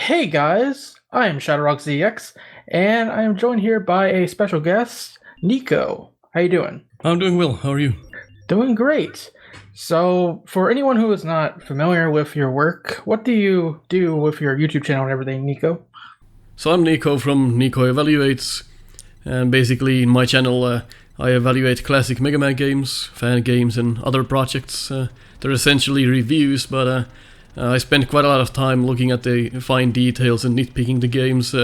Hey guys, I am ShadowRockZX, and I am joined here by a special guest, Nico. How you doing? I'm doing well. How are you? Doing great. So, for anyone who is not familiar with your work, what do you do with your YouTube channel and everything, Nico? So I'm Nico from Nico Evaluates, and basically in my channel I evaluate classic Mega Man games, fan games, and other projects. They're essentially reviews, but I spend quite a lot of time looking at the fine details and nitpicking the games,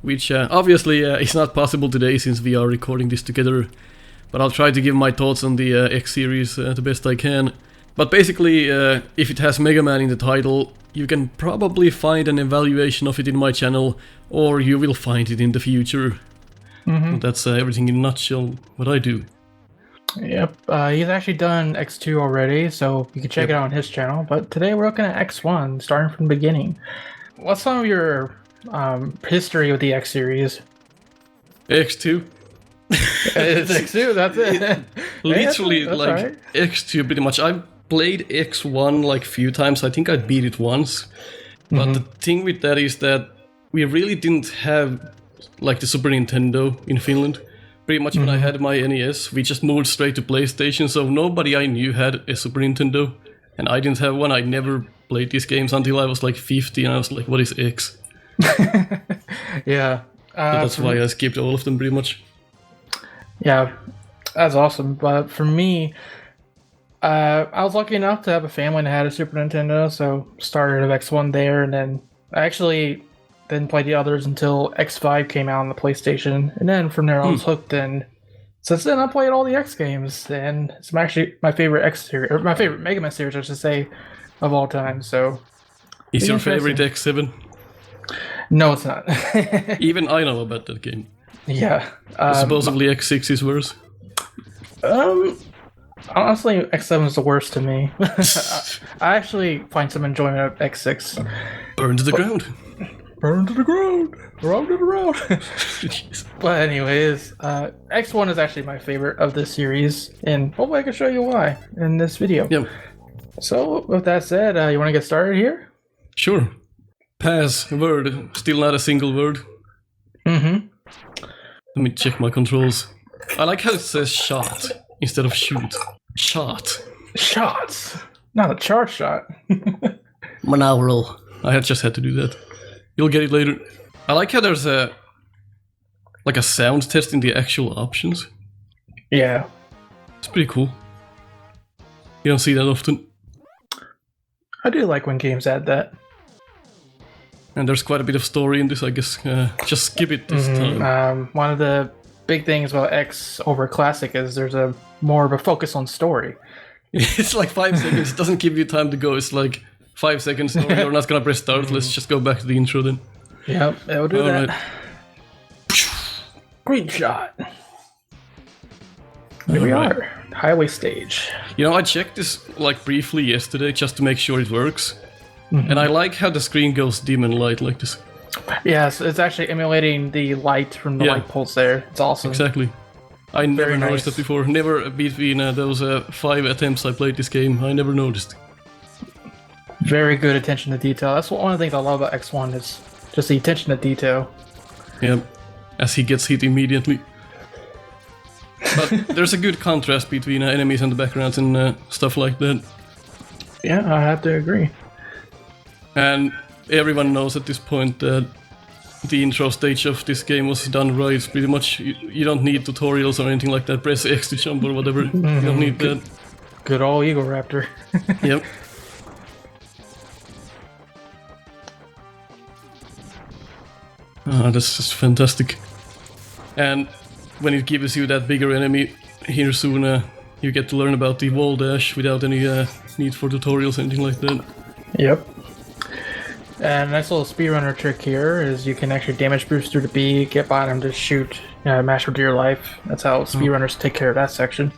which obviously is not possible today since we are recording this together. But I'll try to give my thoughts on the X series the best I can. But basically, if it has Mega Man in the title, you can probably find an evaluation of it in my channel, or you will find it in the future. That's everything in a nutshell, what I do. Yep, he's actually done X2 already, so you can check it out on his channel. But today we're looking at X1, starting from the beginning. What's some of your history with the X series? X2. It's X2, that's it. Literally, that's like, right. X2 pretty much. I've played X1 like a few times. I think I beat it once. But the thing with that is that we really didn't have like the Super Nintendo in Finland. Pretty much when I had my NES, we just moved straight to PlayStation, so nobody I knew had a Super Nintendo. And I didn't have one. I never played these games until I was like 50, and I was like, what is X? Yeah. That's why I skipped all of them pretty much. Yeah, that's awesome. But for me, I was lucky enough to have a family that had a Super Nintendo, so started with X1 there, and then I actually didn't play the others until X5 came out on the PlayStation, and then from there I was hooked. And since then, I played all the X games, and it's actually my favorite X series, or my favorite Mega Man series, I should say, of all time. So, Is your favorite X7? no, it's not. Even I know about that game. Yeah. Supposedly X6 is worse. Honestly, X7 is the worst to me. I actually find some enjoyment of X6. Burn to the ground. Burn to the ground. Round and around. But anyways, X1 is actually my favorite of this series, and hopefully I can show you why in this video. Yep. So, with that said, you want to get started here? Sure. Pass. Word. Still not a single word. Mm-hmm. Let me check my controls. I like how it says shot instead of shoot. Shot. Shots. Not a charge shot. Mandrill. I just had to do that. You'll get it later. I like how there's a sound test in the actual options. Yeah. It's pretty cool. You don't see that often. I do like when games add that. And there's quite a bit of story in this, I guess. Just skip it this time. One of the big things about X over Classic is there's a more of a focus on story. It's like 5 seconds. It doesn't give you time to go. It's like 5 seconds. No, you're not gonna press start. Let's just go back to the intro then. Yep, it will do that. Right. Green shot. Here we are. Highway stage. You know, I checked this like briefly yesterday just to make sure it works. And I like how the screen goes dim and light like this. Yes, it's actually emulating the light from the light pulse there. It's awesome. Exactly. I never noticed nice. that before. Never between those 5 attempts I played this game, I never noticed. Very good attention to detail. That's one of the things I love about X1 is just the attention to detail. Yeah, as he gets hit immediately. But there's a good contrast between enemies and the backgrounds and stuff like that. Yeah, I have to agree. And everyone knows at this point that the intro stage of this game was done right. Pretty much, you don't need tutorials or anything like that. Press X to jump or whatever. You don't need that. Good old Eagle Raptor. Yep. That's just fantastic. And when it gives you that bigger enemy here soon, you get to learn about the wall dash without any need for tutorials or anything like that. Yep. And nice little speedrunner trick here is you can actually damage boost through the B, get by them to shoot, mash for dear life. That's how speedrunners take care of that section.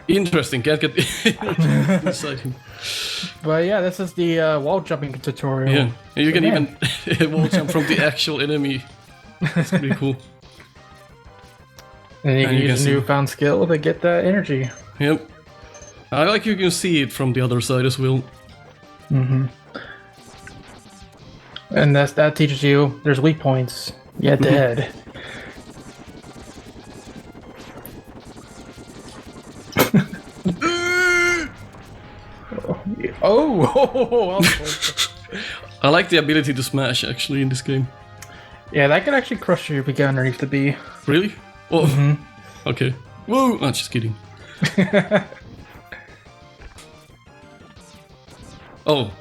Interesting, can't get exciting. But yeah, this is the wall jumping tutorial. Yeah, and you can even wall jump from the actual enemy. That's pretty cool. And you can use a newfound skill to get that energy. Yep. I like you can see it from the other side as well. And that teaches you there's weak points. Yet dead. Oh! I like the ability to smash actually in this game. Yeah, that could actually crush you if you get underneath the B. Really? Oh, okay. Whoa! I'm just kidding. Oh,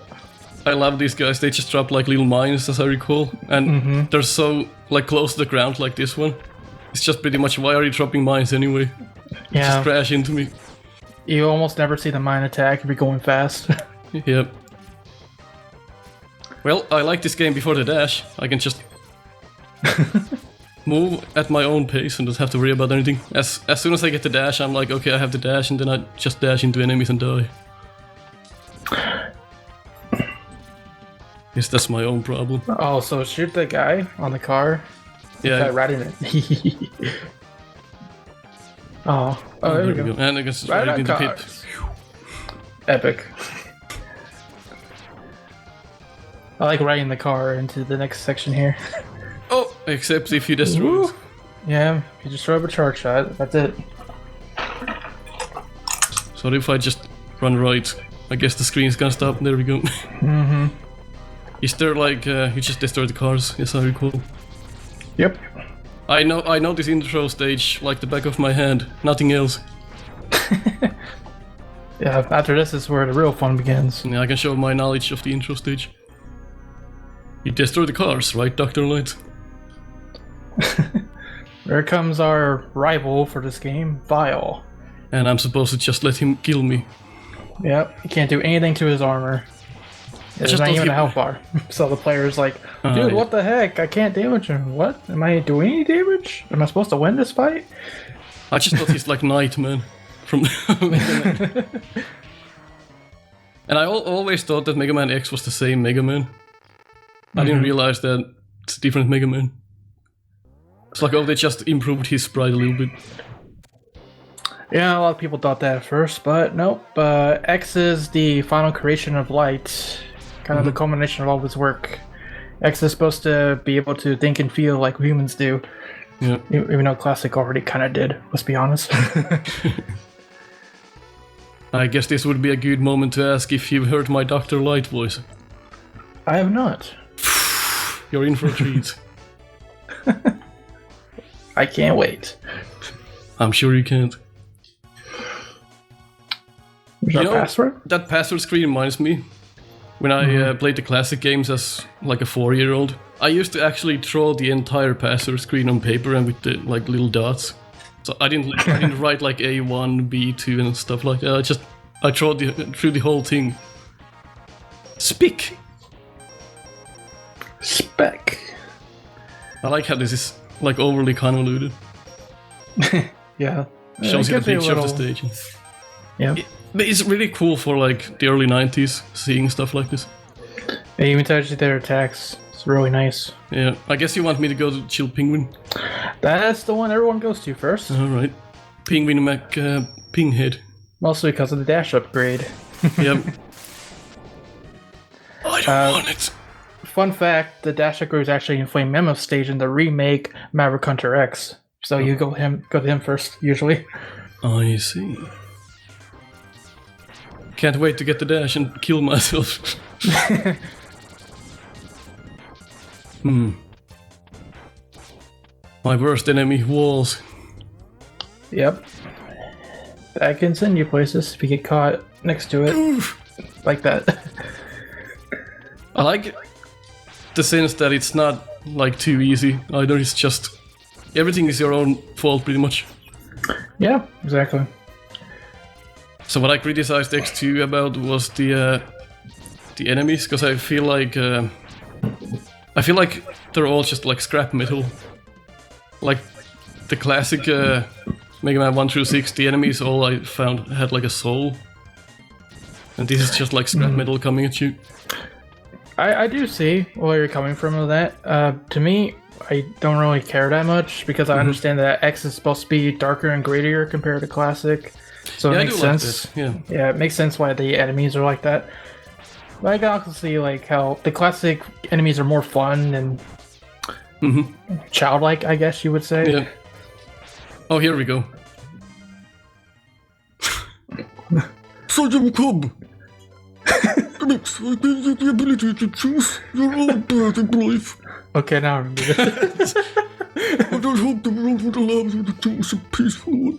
I love these guys. They just drop like little mines, as I recall, and they're so like close to the ground, like this one. It's just pretty much, why are you dropping mines anyway? Yeah. Just crash into me. You almost never see the mine attack if you're going fast. Yep. Well, I like this game before the dash. I can just move at my own pace and don't have to worry about anything. As soon as I get the dash, I'm like, okay, I have the dash, and then I just dash into enemies and die. Yes, that's my own problem. Oh, so shoot the guy on the car? Yeah. Riding it. Oh, there we go. And I guess Right right on into the cars. pit. Epic. I like riding the car into the next section here. Oh, except if you destroy it. Yeah, you just throw up a charge shot. That's it. So if I just run right, I guess the screen's gonna stop. There we go. Is there like you just destroy the cars? Yes, I recall. Yep. I know this intro stage like the back of my hand. Nothing else. Yeah, after this is where the real fun begins. Yeah, I can show my knowledge of the intro stage. You destroy the cars, right, Dr. Light? There comes our rival for this game, Vile. And I'm supposed to just let him kill me. Yep, you can't do anything to his armor. There's Just not don't even hit- a health bar. So the player's like, dude, yeah. what the heck? I can't damage him. What? Am I doing any damage? Am I supposed to win this fight? I just thought he's like Nightman from Mega Man. And I always thought that Mega Man X was the same Mega Man. I didn't realize that it's a different Mega Man. It's like, oh, they just improved his sprite a little bit. Yeah, a lot of people thought that at first, but nope. X is the final creation of Light. Kind of the culmination of all this work. X is supposed to be able to think and feel like humans do. Yeah. Even though Classic already kind of did, let's be honest. I guess this would be a good moment to ask if you've heard my Dr. Light voice. I have not. You're in for a treat. I can't wait. I'm sure you can't. Is our password? That password screen reminds me. When I played the classic games as like a 4-year-old, I used to actually draw the entire password screen on paper and with the like little dots. So I didn't write like A1, B2 and stuff like that. I drew through the whole thing. Spec. I like how this is like overly convoluted. Yeah. Shows you the gives you a picture of the little- stage. Yeah. But it's really cool for like the early 90s seeing stuff like this. It even tells you their attacks. It's really nice. Yeah, I guess you want me to go to Chill Penguin. That's the one everyone goes to first. Alright. Penguin Mac Pinghead. Mostly because of the dash upgrade. Yep. I don't want it. Fun fact, the dash upgrade is actually in Flame Mammoth stage in the remake Maverick Hunter X. So you go to him first, usually. I see. Can't wait to get the dash and kill myself. My worst enemy, walls. Yep. That can send you places if you get caught next to it. Like that. I like the sense that it's not like too easy either. It's just everything is your own fault pretty much. Yeah, exactly. So what I criticized X2 about was the enemies, because I feel like they're all just like scrap metal. Like the classic Mega Man 1 through 6, the enemies all I found had like a soul, and this is just like scrap metal coming at you. I do see where you're coming from with that. To me, I don't really care that much because I understand that X is supposed to be darker and grittier compared to Classic. So Yeah, it I makes do like sense. this, yeah. Yeah, it makes sense why the enemies are like that. But I can also see like how the classic enemies are more fun and childlike, I guess you would say. Yeah. Oh, here we go. Sergeant Cobb! The ability to choose your own path in life. Okay, now I remember this. I don't hope the world would allow you to choose a peaceful one.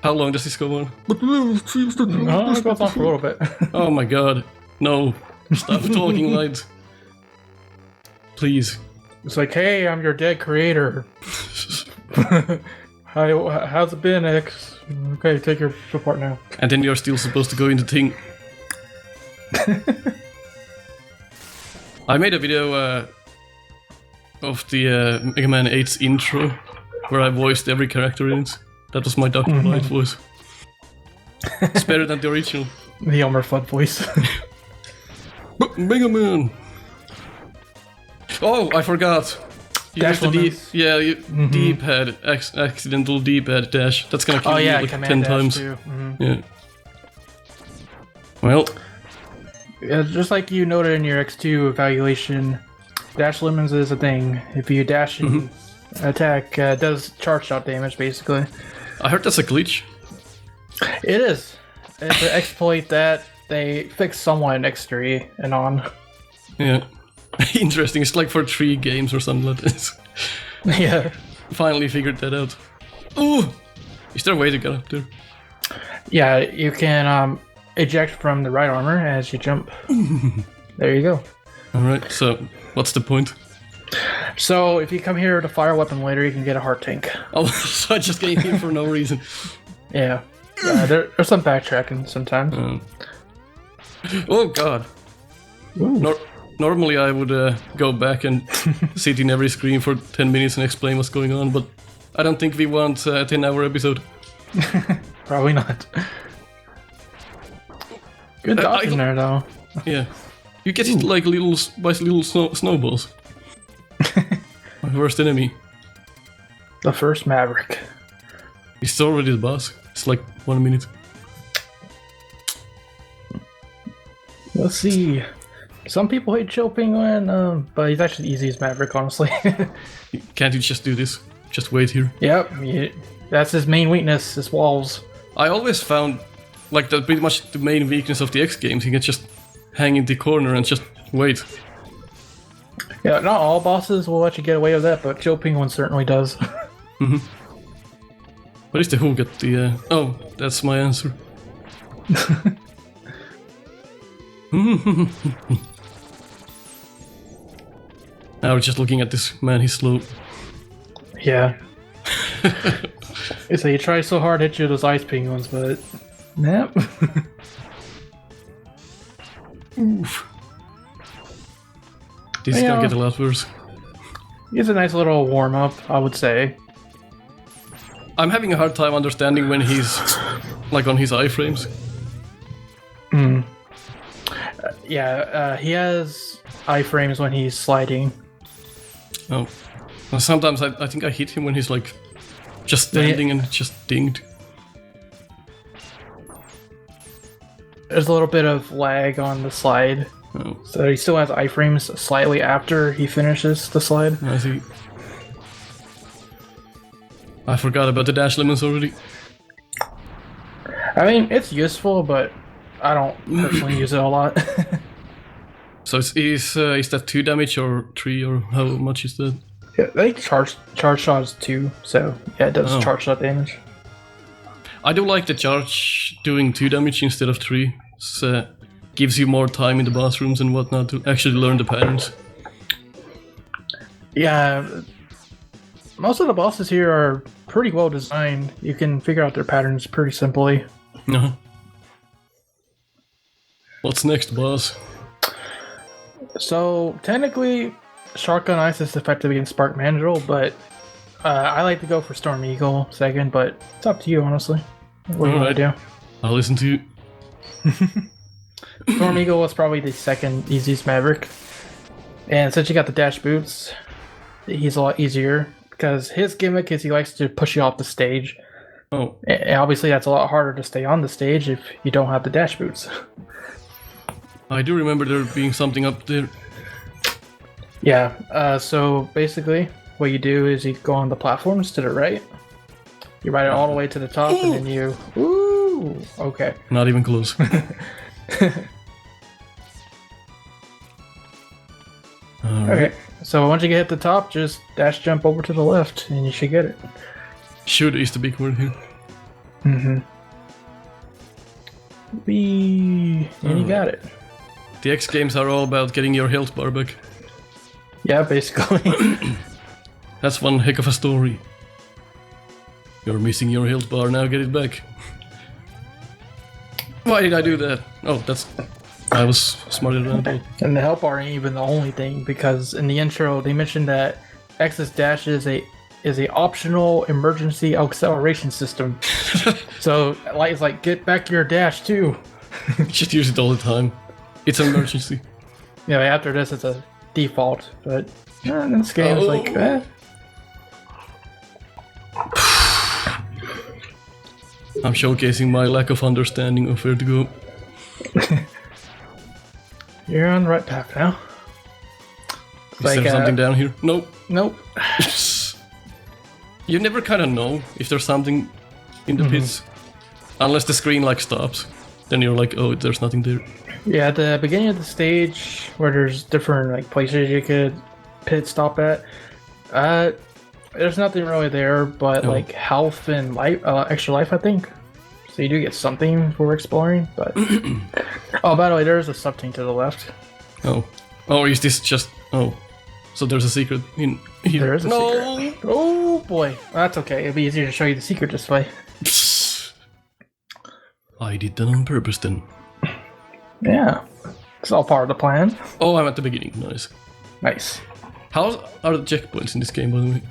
How long does this go on? But it seems that It goes on for a little bit. Oh my god. No. Stop talking light. Please. It's like, hey, I'm your dead creator. How's it been, X? Okay, take your part now. And then you're still supposed to go in the thing. I made a video of the Mega Man 8's intro, where I voiced every character in it. That was my Dr. Light voice. It's better than the original. The Elmer Fudd voice. But Mega Man! Oh, I forgot! You Dash used the D-pad, accidental D-pad dash. That's gonna kill you like 10 times. Too. Yeah. Well. Yeah, just like you noted in your X2 evaluation, dash lemons is a thing. If you dash and attack, it does charge shot damage, basically. I heard that's a glitch. It is. And to exploit that, they fixed somewhat in X3 and on. Yeah. Interesting. It's like for 3 games or something like this. Yeah. Finally figured that out. Oh! Is there a way to get up there? Yeah, you can eject from the right armor as you jump. There you go. Alright, so what's the point? So if you come here to fire a weapon later, you can get a heart tank. Oh, so I just came here for no reason. Yeah. There's some backtracking sometimes. Oh god. Normally I would go back and sit in every screen for 10 minutes and explain what's going on, but I don't think we want a 10-hour episode. Probably not. Good dodge in there, though. Yeah. You get hit like little snowballs. My worst enemy. The first Maverick. It's already the boss. It's like 1 minute. Let's see. Some people hate Chill Penguin, but he's actually the easiest Maverick, honestly. Can't you just do this? Just wait here. Yep, that's his main weakness, his walls. I always found, like, that pretty much the main weakness of the X games. You can just hang in the corner and just wait. Yeah, not all bosses will let you get away with that, but Chill Penguin certainly does. What is the hook at the... Oh, that's my answer. Now we're just looking at this man, he's slow. Yeah. So you try so hard to hit you with those ice penguins, but... Nope. Oof. This is gonna get a lot worse. It's a nice little warm-up, I would say. I'm having a hard time understanding when he's, like, on his iframes. He has iframes when he's sliding. Oh. Well, sometimes I think I hit him when he's, like, just standing and just dinged. There's a little bit of lag on the slide. Oh. So he still has iframes slightly after he finishes the slide. I see. I forgot about the dash lemons already. I mean, it's useful, but I don't personally use it a lot. So is that 2 damage or 3 or how much is that? Yeah, I think charge shot is 2, so yeah, it does charge shot damage. I do like the charge doing 2 damage instead of 3. It gives you more time in the boss rooms and whatnot to actually learn the patterns. Yeah, most of the bosses here are pretty well designed. You can figure out their patterns pretty simply. Uh-huh. What's next, boss? So, technically, Shotgun Ice is effective against Spark Mandrill, but I like to go for Storm Eagle second, but it's up to you, honestly. What do you want to do? I'll listen to you. Storm Eagle was probably the second easiest Maverick. And since you got the dash boots, he's a lot easier, because his gimmick is he likes to push you off the stage. Oh, And obviously, that's a lot harder to stay on the stage if you don't have the dash boots. I do remember there being something up there. Yeah, so basically, what you do is you go on the platforms to the right. You ride it all the way to the top, and then you... Ooh! Okay. Not even close. Okay, so once you get to the top, just dash jump over to the left, and you should get it. Should is the big word here. Mm-hmm. Whee! And you got it. The X games are all about getting your health bar back. Yeah, basically. That's one heck of a story. You're missing your health bar, now get it back. Why did I do that? Oh, I was smarter than I thought. And the help bar ain't even the only thing, because in the intro they mentioned that X's dash is a optional emergency acceleration system. So it's like, get back your dash too. Just use it all the time. It's an emergency. Yeah, after this it's a default, but in this game it's like, eh. I'm showcasing my lack of understanding of where to go. You're on the right path now. Is there something down here? Nope. Nope. You never kind of know if there's something in the pits. Unless the screen like stops. Then you're like, oh, there's nothing there. Yeah, at the beginning of the stage, where there's different like places you could pit stop at, there's nothing really there but like health and life, extra life, I think. So you do get something for exploring, but... Oh, by the way, there's a sub-tank to the left. Oh. Oh, is this just... Oh. So there's a secret in here. There is a secret. Oh, boy. That's okay. It'll be easier to show you the secret this way. I did that on purpose then. Yeah. It's all part of the plan. Oh, I'm at the beginning. Nice. Nice. How are the checkpoints in this game, by the way?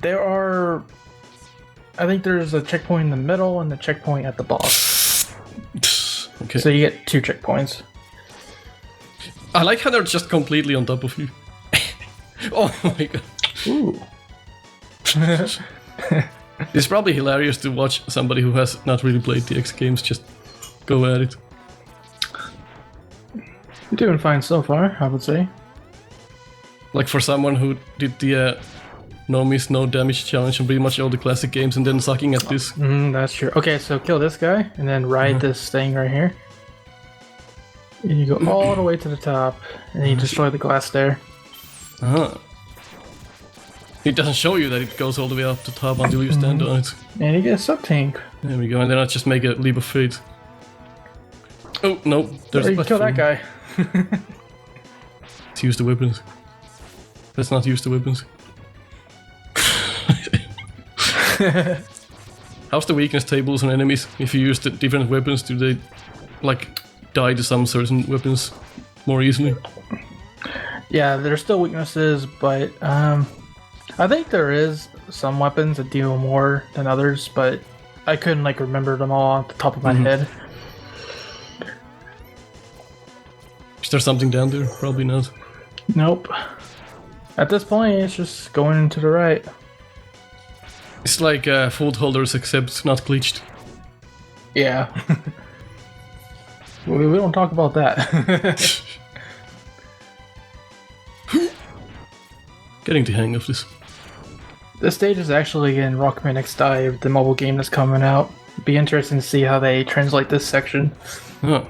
There are... I think there's a checkpoint in the middle and a checkpoint at the boss. Okay. So you get 2 checkpoints. I like how they're just completely on top of you. Oh my god. Ooh. It's probably hilarious to watch somebody who has not really played the X games just go at it. You're doing fine so far, I would say. Like for someone who did the no miss, no damage challenge on pretty much all the classic games and then sucking at this. That's true. Okay, so kill this guy and then ride this thing right here. And you go all the way to the top and you destroy the glass there. Uh-huh. It doesn't show you that it goes all the way up to top until you stand on it. And you get a sub-tank. There we go, and then I just make a leap of faith. Oh, no, there's Or you kill that guy. Let's use the weapons. Let's not use the weapons. How's the weakness tables on enemies? If you use the different weapons, do they like die to some certain weapons more easily? Yeah, there's still weaknesses, but I think there is some weapons that deal more than others, but I couldn't like remember them all off the top of my head. Is there something down there? Probably not. Nope. At this point, it's just going to the right. It's like fold holders except not glitched. Yeah. we don't talk about that. Getting the hang of this. This stage is actually in Rockman X Dive, the mobile game that's coming out. It'd be interesting to see how they translate this section. Oh.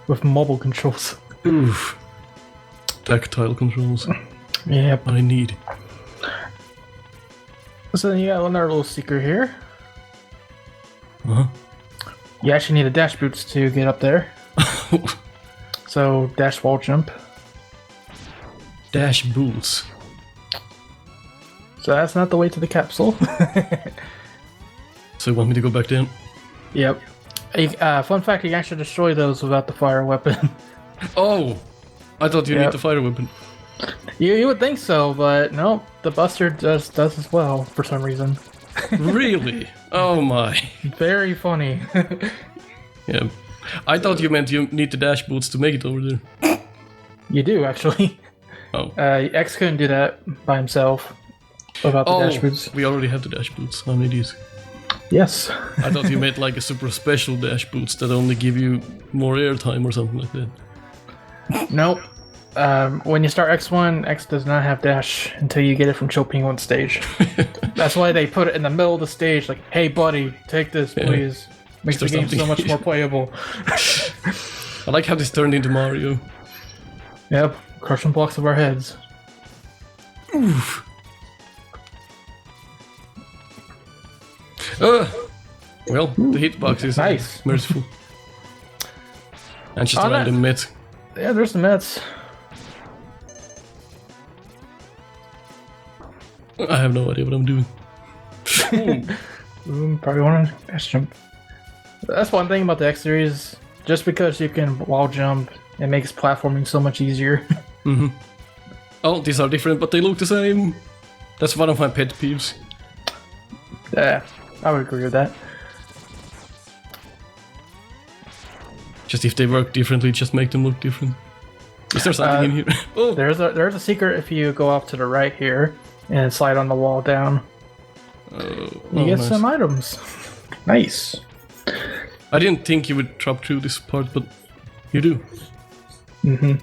With mobile controls. Oof. Tactile controls. Yep. I need. So then you got another little secret here. Uh-huh. You actually need a dash boots to get up there. So dash wall jump. Dash boots. So that's not the way to the capsule. So you want me to go back down? Yep. Fun fact, you can actually destroy those without the fire weapon. Oh! I thought you need the fire weapon. You would think so, but nope. The Buster does as well for some reason. Really? Oh my. Very funny. Yeah. I thought you meant you need the dash boots to make it over there. You do, actually. Oh. X couldn't do that by himself. about the dash boots. We already have the dash boots. I'm an idiot. Yes. I thought you meant like a super special dash boots that only give you more airtime or something like that. Nope. When you start X1, X does not have dash until you get it from Chill Penguin stage. That's why they put it in the middle of the stage, like, hey buddy, take this, please. Makes the game so much more playable. I like how this turned into Mario. Yep, crushing blocks of our heads. Oof. Well, the hitbox is nice. Merciful. And just a random mitt. Yeah, there's the mitts. I have no idea what I'm doing. Probably want to dash jump. That's one thing about the X series. Just because you can wall jump, it makes platforming so much easier. Mm-hmm. Oh, these are different, but they look the same. That's one of my pet peeves. Yeah, I would agree with that. Just if they work differently, just make them look different. Is there something in here? Oh, there's a secret if you go off to the right here and slide on the wall down. You get some items. Nice. I didn't think you would drop through this part, but you do. Mm-hmm.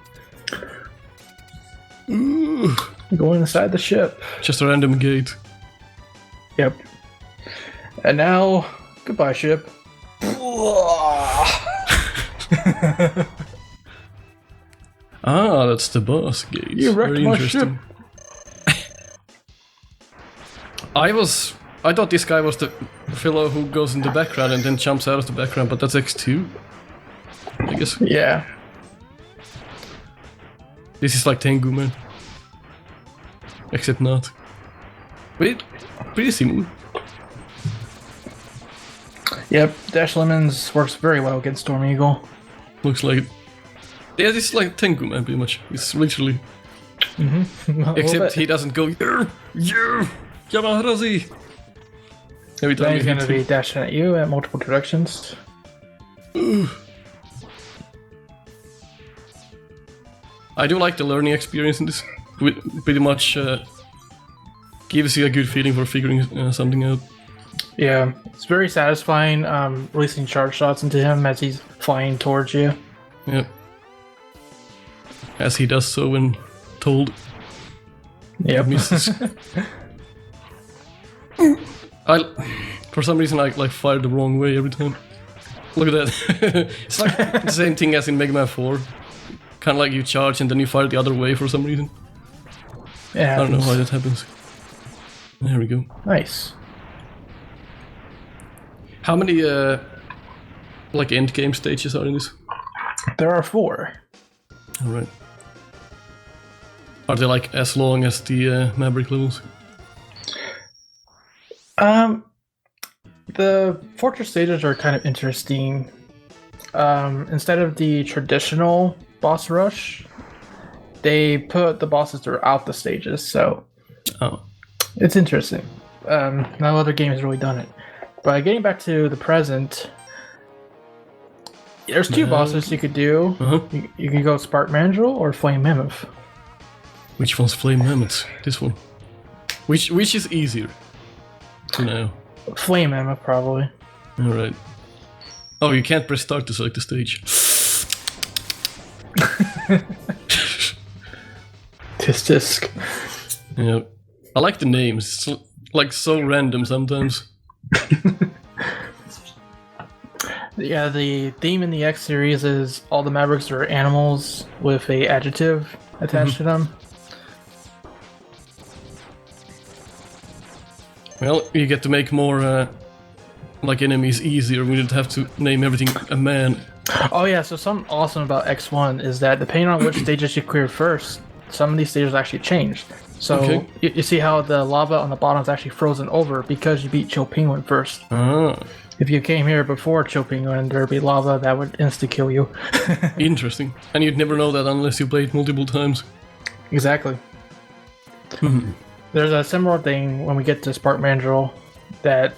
Ooh. Going inside the ship. Just a random gate. Yep. And now, goodbye, ship. Ah, that's the boss gate. You wrecked Very my interesting. I thought this guy was the fellow who goes in the background and then jumps out of the background, but that's X2. I guess. Yeah. This is like Tengu, man. Except not. But pretty similar. Yep, Dash Lemons works very well against Storm Eagle. Looks like it. Yeah, this is like Tengu, man, pretty much. It's literally... Except he doesn't go, yeah, Yamaharazi! Every time he's gonna be dashing at you at multiple directions. I do like the learning experience in this. It pretty much gives you a good feeling for figuring something out. Yeah, it's very satisfying releasing charge shots into him as he's flying towards you. Yeah. As he does so when told. Yep. For some reason I like fired the wrong way every time. Look at that. It's like the same thing as in Mega Man 4. Kind of like you charge and then you fire the other way for some reason. Yeah. I don't know why that happens. There we go. Nice. How many like end game stages are in this? There are 4. Alright. Are they like as long as the Maverick levels? The fortress stages are kind of interesting. Instead of the traditional boss rush, they put the bosses throughout the stages, so it's interesting. No other game has really done it. But getting back to the present, there's 2 bosses you could do. You can go Spark Mandrill or Flame Mammoth. Which one's Flame Mammoths? This one. Which is easier to know? Flame Mammoth, probably. Alright. Oh, you can't press start to select the stage. Tisk. Yeah. I like the names. It's like so random sometimes. Yeah, the theme in the X series is all the Mavericks are animals with a adjective attached to them. Well, you get to make more like enemies easier. We didn't have to name everything a man. Oh yeah, so something awesome about X1 is that depending on which stages you clear first, some of these stages actually changed. So you see how the lava on the bottom is actually frozen over because you beat Chill Penguin first. If you came here before Chill Penguin, there'd be lava that would insta-kill you. Interesting. And you'd never know that unless you played multiple times. Exactly. There's a similar thing when we get to Spark Mandrill that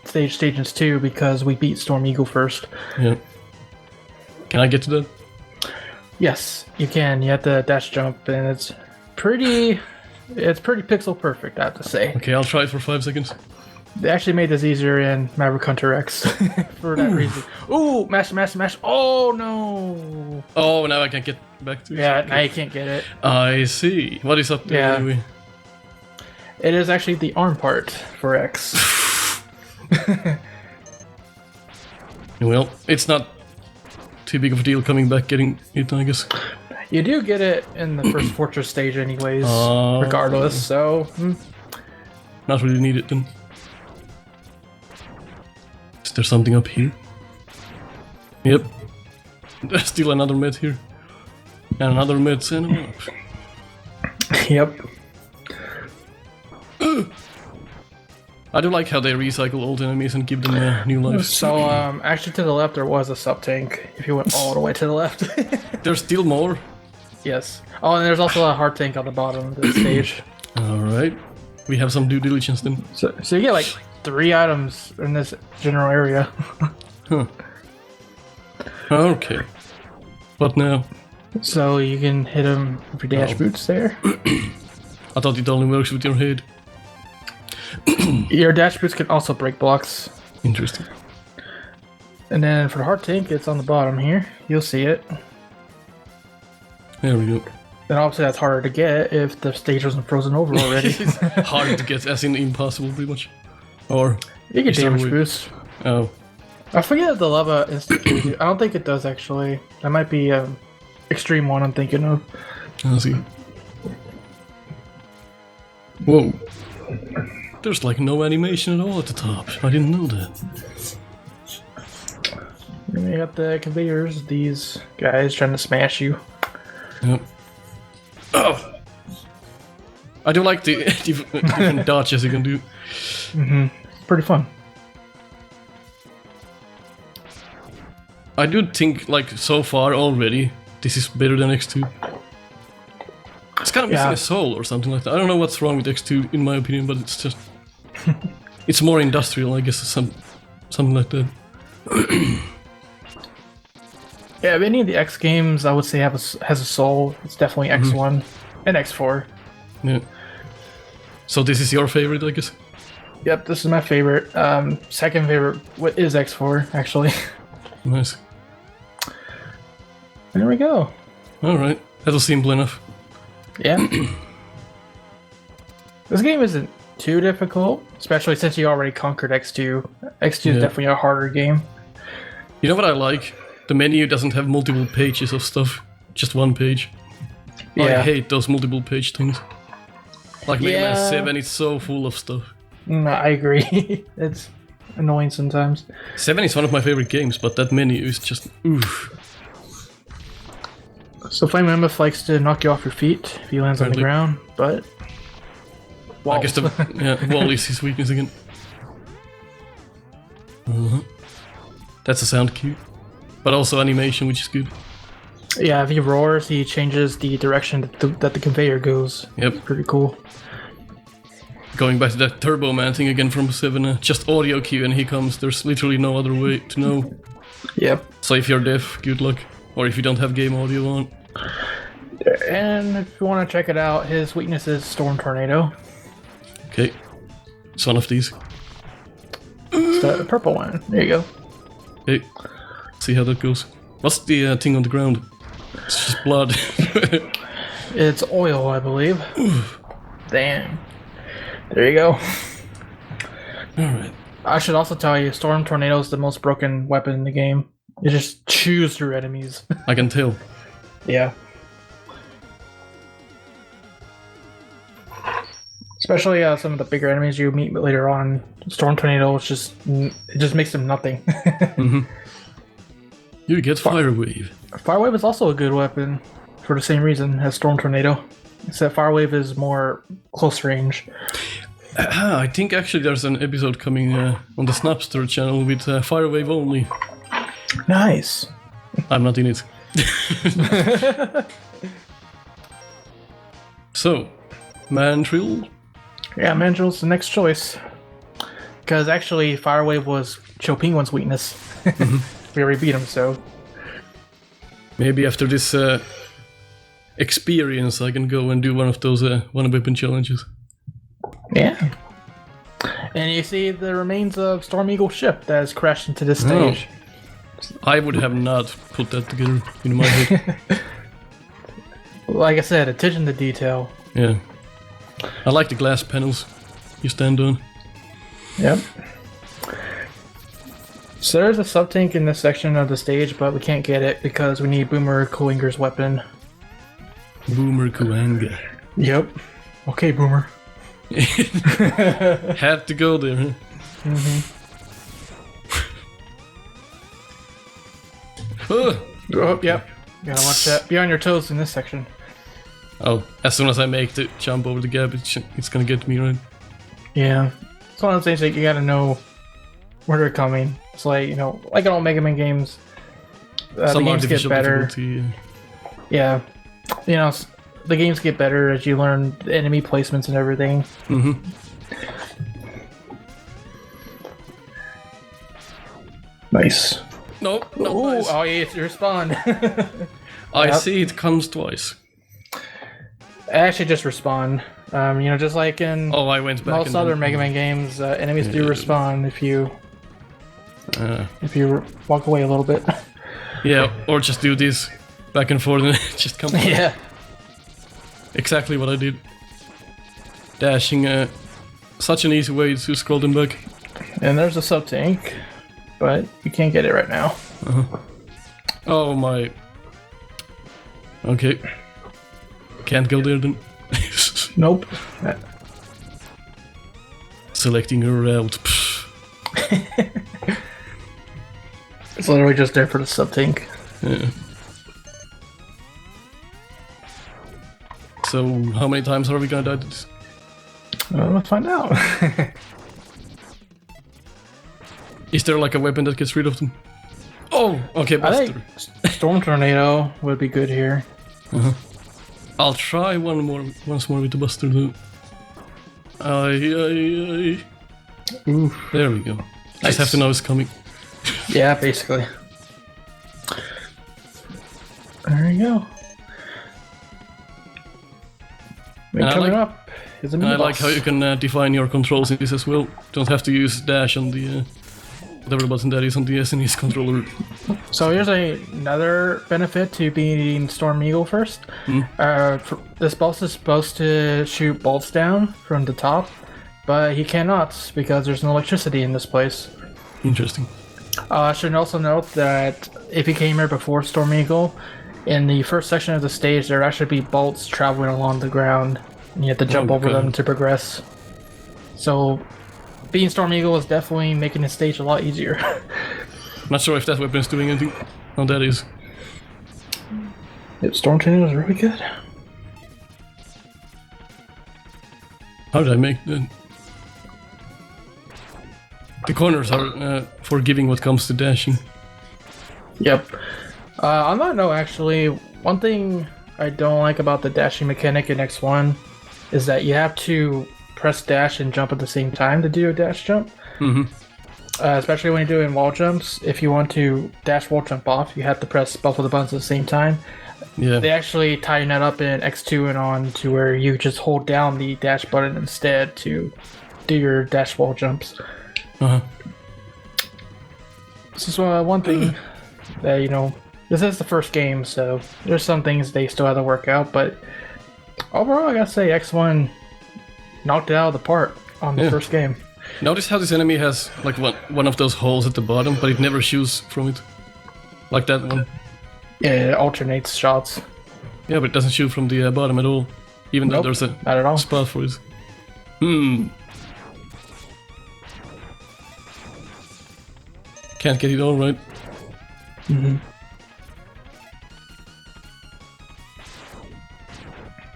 stage changes too because we beat Storm Eagle first. Yeah. Can I get to that? Yes, you can. You have to dash jump, and it's pretty It's pretty pixel perfect, I have to say. Okay, I'll try it for 5 seconds. They actually made this easier in Maverick Hunter X for that reason. Ooh, mash, mash, mash. Oh, no. Oh, now I can get back to it. Yeah, now you can't get it. I see. What is up there anyway? It is actually the arm part for X. Well, it's not too big of a deal coming back getting it, I guess. You do get it in the first fortress stage anyways, regardless, so... Not really need it then. Is there something up here? Yep. There's still another med here. And another med send up. Yep. I do like how they recycle old enemies and give them new lives. So, actually to the left there was a sub-tank, if you went all the way to the left. There's still more? Yes. Oh, and there's also a hard tank on the bottom of the stage. Alright. We have some due diligence then. So you get like 3 items in this general area. Huh. Okay. What now? So you can hit them with your dash boots there. I thought it only works with your head. Your dash boots can also break blocks. Interesting. And then for the hard tank, it's on the bottom here. You'll see it. There we go. Then obviously that's harder to get if the stage wasn't frozen over already. It's hard to get, as in impossible, pretty much. Or you get damage boost. Oh. I forget if the lava instant kills you. I don't think it does actually. That might be extreme one I'm thinking of. I see. Whoa. There's like no animation at all at the top. I didn't know that. And we got the conveyors, these guys trying to smash you. Yep. Oh! I do like the different dodges you can do. Pretty fun. I do think, like, so far already, this is better than X2. It's kind of missing a soul or something like that. I don't know what's wrong with X2 in my opinion, but it's just... it's more industrial, I guess, something like that. Yeah, if any of the X games I would say has a soul, it's definitely X1 and X4. Yeah. So this is your favorite, I guess? Yep, this is my favorite. Second favorite is X4, actually. Nice. There we go. Alright, that was simple enough. Yeah. This game isn't too difficult, especially since you already conquered X2. X2 is definitely a harder game. You know what I like? The menu doesn't have multiple pages of stuff, just one page. Yeah. I hate those multiple page things. Like Mega Man 7, it's so full of stuff. I agree. It's annoying sometimes. 7 is one of my favorite games, but that menu is just oof. So Flame Mammoth likes to knock you off your feet if he lands on the ground, but... I guess the wall is his weakness again. That's a sound cue. But also animation, which is good. Yeah, if he roars, he changes the direction that the conveyor goes. Yep. Pretty cool. Going back to that Turbo Man thing again from 7, just audio cue and he comes. There's literally no other way to know. Yep. So if you're deaf, good luck. Or if you don't have game audio on. And if you want to check it out, his weakness is Storm Tornado. Okay. It's one of these. It's the purple one. There you go. Okay. See how that goes. What's the thing on the ground? It's just blood. It's oil, I believe. Damn. There you go. Alright. I should also tell you, Storm Tornado is the most broken weapon in the game. It just chews through enemies. I can tell. Yeah. Especially some of the bigger enemies you meet later on. Storm Tornado is just makes them nothing. You get Fire Wave. Fire Wave is also a good weapon for the same reason as Storm Tornado. Except Fire Wave is more close range. I think actually there's an episode coming on the Snupster channel with Fire Wave only. Nice. I'm not in it. So, Mandrill? Yeah, Mandrill's the next choice. Because actually, Fire Wave was Cho Penguin's weakness. We already beat him, so... Maybe after this experience, I can go and do one of those one weapon challenges. Yeah. And you see the remains of Storm Eagle's ship that has crashed into this stage. I would have not put that together in my head. Like I said, attention to detail. Yeah. I like the glass panels you stand on. Yep. So there's a sub-tank in this section of the stage, but we can't get it because we need Boomer Kuwanger's weapon. Boomer Kuwanger. Yep. Okay, Boomer. Had to go there, huh? Oh, yep. Gotta watch that. Be on your toes in this section. Oh, as soon as I make the jump over the gap, it's gonna get me, right? Yeah. It's one of those things that you gotta know where they're coming. It's like, like in all Mega Man games, the games get better. Yeah. The games get better as you learn the enemy placements and everything. Nice. No, Ooh, nice. Oh, yeah, it's your spawn. I see it comes twice. I actually just respawn. Just like in I went back most other Mega Man games, enemies do respawn if you walk away a little bit. Yeah, or just do this back and forth and it just comes back. Yeah. Exactly what I did. Dashing, such an easy way to scroll them back. And there's a sub-tank, but you can't get it right now. Oh my. Okay. Can't go there then. Nope. Selecting a route. It's literally just there for the sub-tank. Yeah. So, how many times are we gonna die to this? Let's find out. Is there like a weapon that gets rid of them? Oh, okay, I Buster. think Storm Tornado would be good here. I'll try once more with the Buster though. Aye. Ooh. There we go. Just have to know it's coming. Yeah, basically. There you go. Coming up is a I like how you can define your controls in this as well. Don't have to use dash on the whatever button that is on the SNES controller. So here's another benefit to being Storm Eagle first. This boss is supposed to shoot bolts down from the top, but he cannot because there's no electricity in this place. Interesting. I should also note that if you came here before Storm Eagle, in the first section of the stage there actually be bolts traveling along the ground, and you have to jump over them to progress. So being Storm Eagle is definitely making the stage a lot easier. Not sure if that weapon is doing anything. Oh, that is. Yep, Storm Tornado is really good. How did I make that? The corners are forgiving what comes to dashing. Yep. On that note, actually, one thing I don't like about the dashing mechanic in X1 is that you have to press dash and jump at the same time to do a dash jump. Especially when you're doing wall jumps. If you want to dash wall jump off, you have to press both of the buttons at the same time. Yeah. They actually tighten that up in X2 and on to where you just hold down the dash button instead to do your dash wall jumps. This is one thing that, this is the first game, so there's some things they still have to work out, but overall I gotta say X1 knocked it out of the park on the first game. Notice how this enemy has like one of those holes at the bottom, but it never shoots from it. Like that one. Yeah, it alternates shots. Yeah, but it doesn't shoot from the bottom at all. Even though there's a not at all. spot for it. Can't get it all right.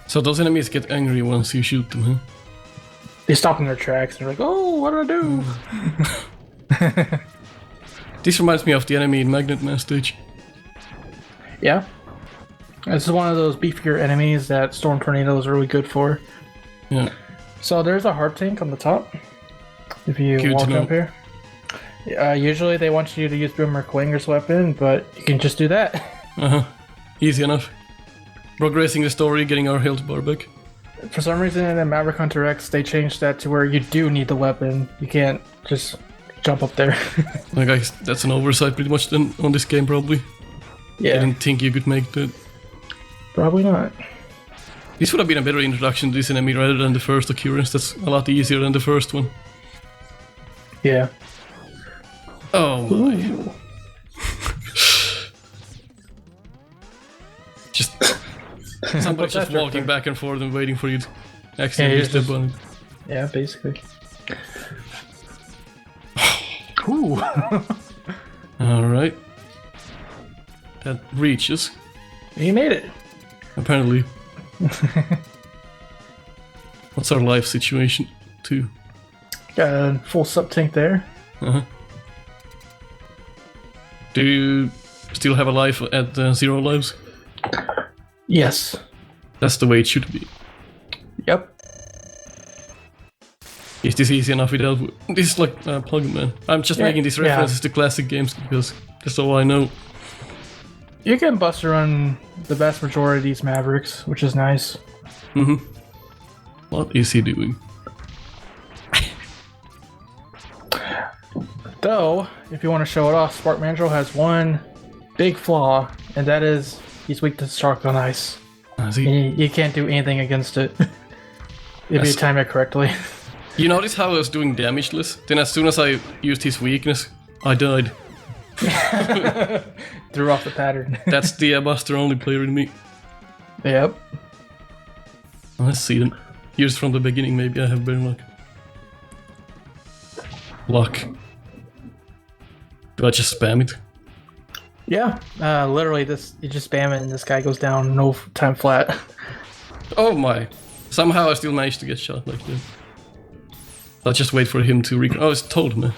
So those enemies get angry once you shoot them, huh? They stop in their tracks and they're like, oh, what do I do? This reminds me of the enemy in Magnet Man stage. Yeah. This is one of those beefier enemies that Storm Tornado is really good for. Yeah. So there's a heart tank on the top. If you walk up here. Usually they want you to use Boomer Kuwanger's weapon, but you can just do that. Easy enough. progressing the story, getting our health bar back. For some reason in Maverick Hunter X, they changed that to where you do need the weapon. You can't just jump up there. Like, that's an oversight pretty much then on this game, probably. Yeah. I didn't think you could make that. Probably not. This would have been a better introduction to this enemy rather than the first occurrence. That's a lot easier than the first one. Yeah. Oh my. Just somebody just walking back and forth and waiting for you to accidentally step on it. Yeah, basically. Ooh. Alright. That reaches. You made it. Apparently. What's our life situation, too? Got a full sub tank there. Uh-huh. Do you still have a life at 0 lives? Yes. That's the way it should be. Yep. Is this easy enough without... This is like plug man. I'm just making these references to classic games because that's all I know. You can buster run the vast majority of these Mavericks, which is nice. Mm-hmm. What is he doing? Though, if you want to show it off, Spark Mandrill has one big flaw, and that is he's weak to Shark on Ice. You can't do anything against it if you time it correctly. You notice how I was doing damageless? Then as soon as I used his weakness, I died. Threw off the pattern. That's the Buster only player in me. Yep. Let's see then. Years from the beginning, maybe I have better luck. Luck. Do I just spam it? Yeah. Literally, you just spam it and this guy goes down no time flat. Oh my. Somehow I still managed to get shot like that. I'll just wait for him to Oh, it's Toadman.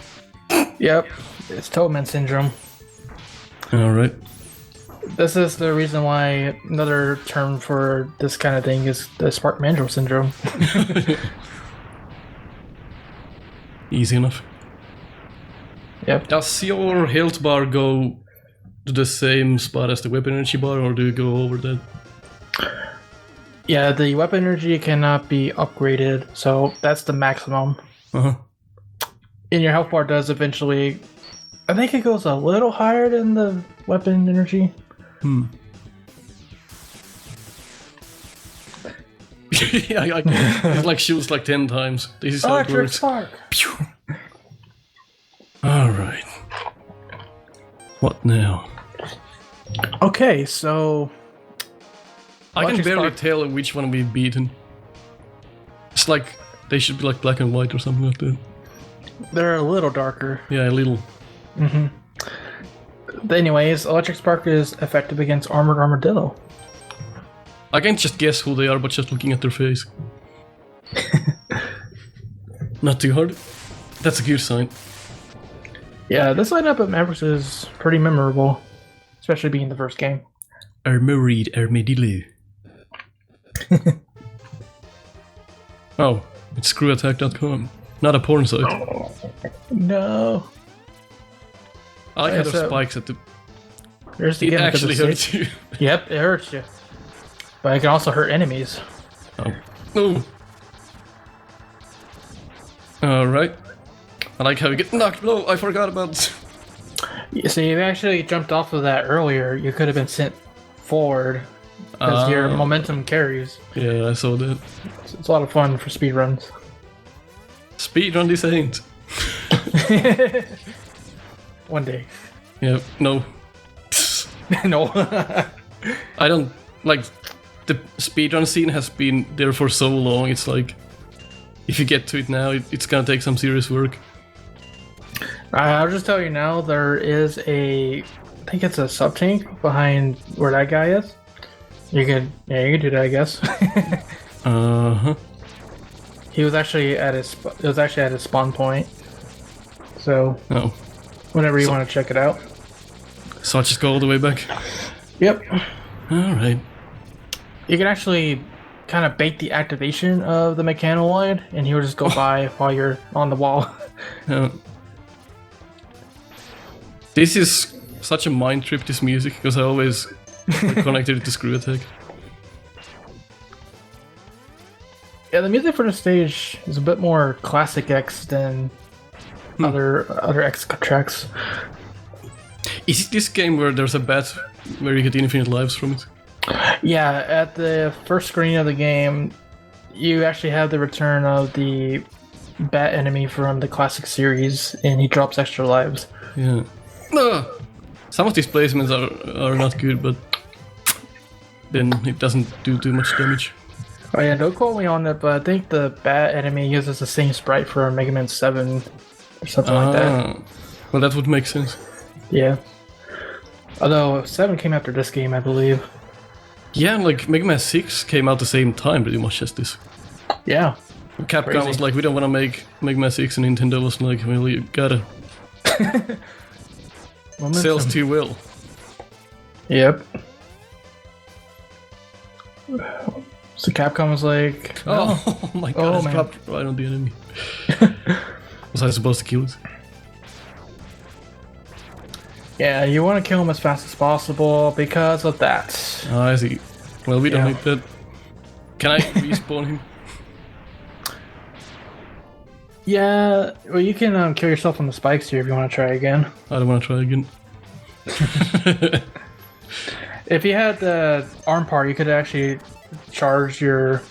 Yep. It's Toadman syndrome. Alright. This is the reason why another term for this kind of thing is the Spark Mandrill syndrome. Easy enough. Yep. Does your health bar go to the same spot as the weapon energy bar, or do you go over that? Yeah, the weapon energy cannot be upgraded, so that's the maximum. Uh-huh. And your health bar does eventually... I think it goes a little higher than the weapon energy. Yeah, it like shoots like 10 times. This is how it works. Spark. Alright. What now? Okay, so... I can barely Spark. tell which one we've beaten. It's like they should be like black and white or something like that. They're a little darker. Yeah, a little. Mm-hmm. Anyways, Electric Spark is effective against Armored Armadillo. I can't just guess who they are, but just looking at their face. Not too hard. That's a good sign. Yeah, this lineup at Mavericks is pretty memorable, especially being the first game. Armadillo. Oh, it's screwattack.com. Not a porn site. No. I like how there's spikes at the... There's the It actually hurts you. Yep, it hurts you. But it can also hurt enemies. Oh. No. Alright. I like how you get knocked below. I forgot about... You see, if you actually jumped off of that earlier, you could have been sent forward. Because your momentum carries. Yeah, I saw that. It's a lot of fun for speedruns. Speedrun this ain't. One day. Yeah, no. No. I don't... Like, the speedrun scene has been there for so long, it's like... If you get to it now, it's gonna take some serious work. I'll just tell you now, there is a... I think it's a sub-tank behind where that guy is. You can do that, I guess. Uh-huh. He was actually at his... It was actually at his spawn point. So... Oh. Whenever you want to check it out. So I just go all the way back? Yep. Alright. You can actually kind of bait the activation of the mechanoid, and he will just go by while you're on the wall. This is such a mind trip, this music, because I always connected it to Screw Attack. Yeah, the music for the stage is a bit more classic X than other X tracks. Is it this game where there's a bat where you get infinite lives from it? Yeah, at the first screen of the game, you actually have the return of the bat enemy from the classic series, and he drops extra lives. Yeah. Some of these placements are not good, but then it doesn't do too much damage. Oh yeah, don't quote me on it, but I think the bat enemy uses the same sprite for Mega Man 7 or something like that. Well, that would make sense. Yeah. Although 7 came after this game, I believe. Yeah, like Mega Man 6 came out the same time pretty much as this. Yeah. Capcom Crazy. was like, we don't want to make Mega Man 6, and Nintendo was like, well, you gotta. Sells too well. Yep. So Capcom was like, no. Oh my god, it's dropped right on the enemy. Was I supposed to kill it? Yeah, you want to kill him as fast as possible because of that. Oh, I see. Well, we don't need that. Can I respawn him? Yeah, well, you can kill yourself on the spikes here if you want to try again. I don't want to try again. If you had the arm part, you could actually charge your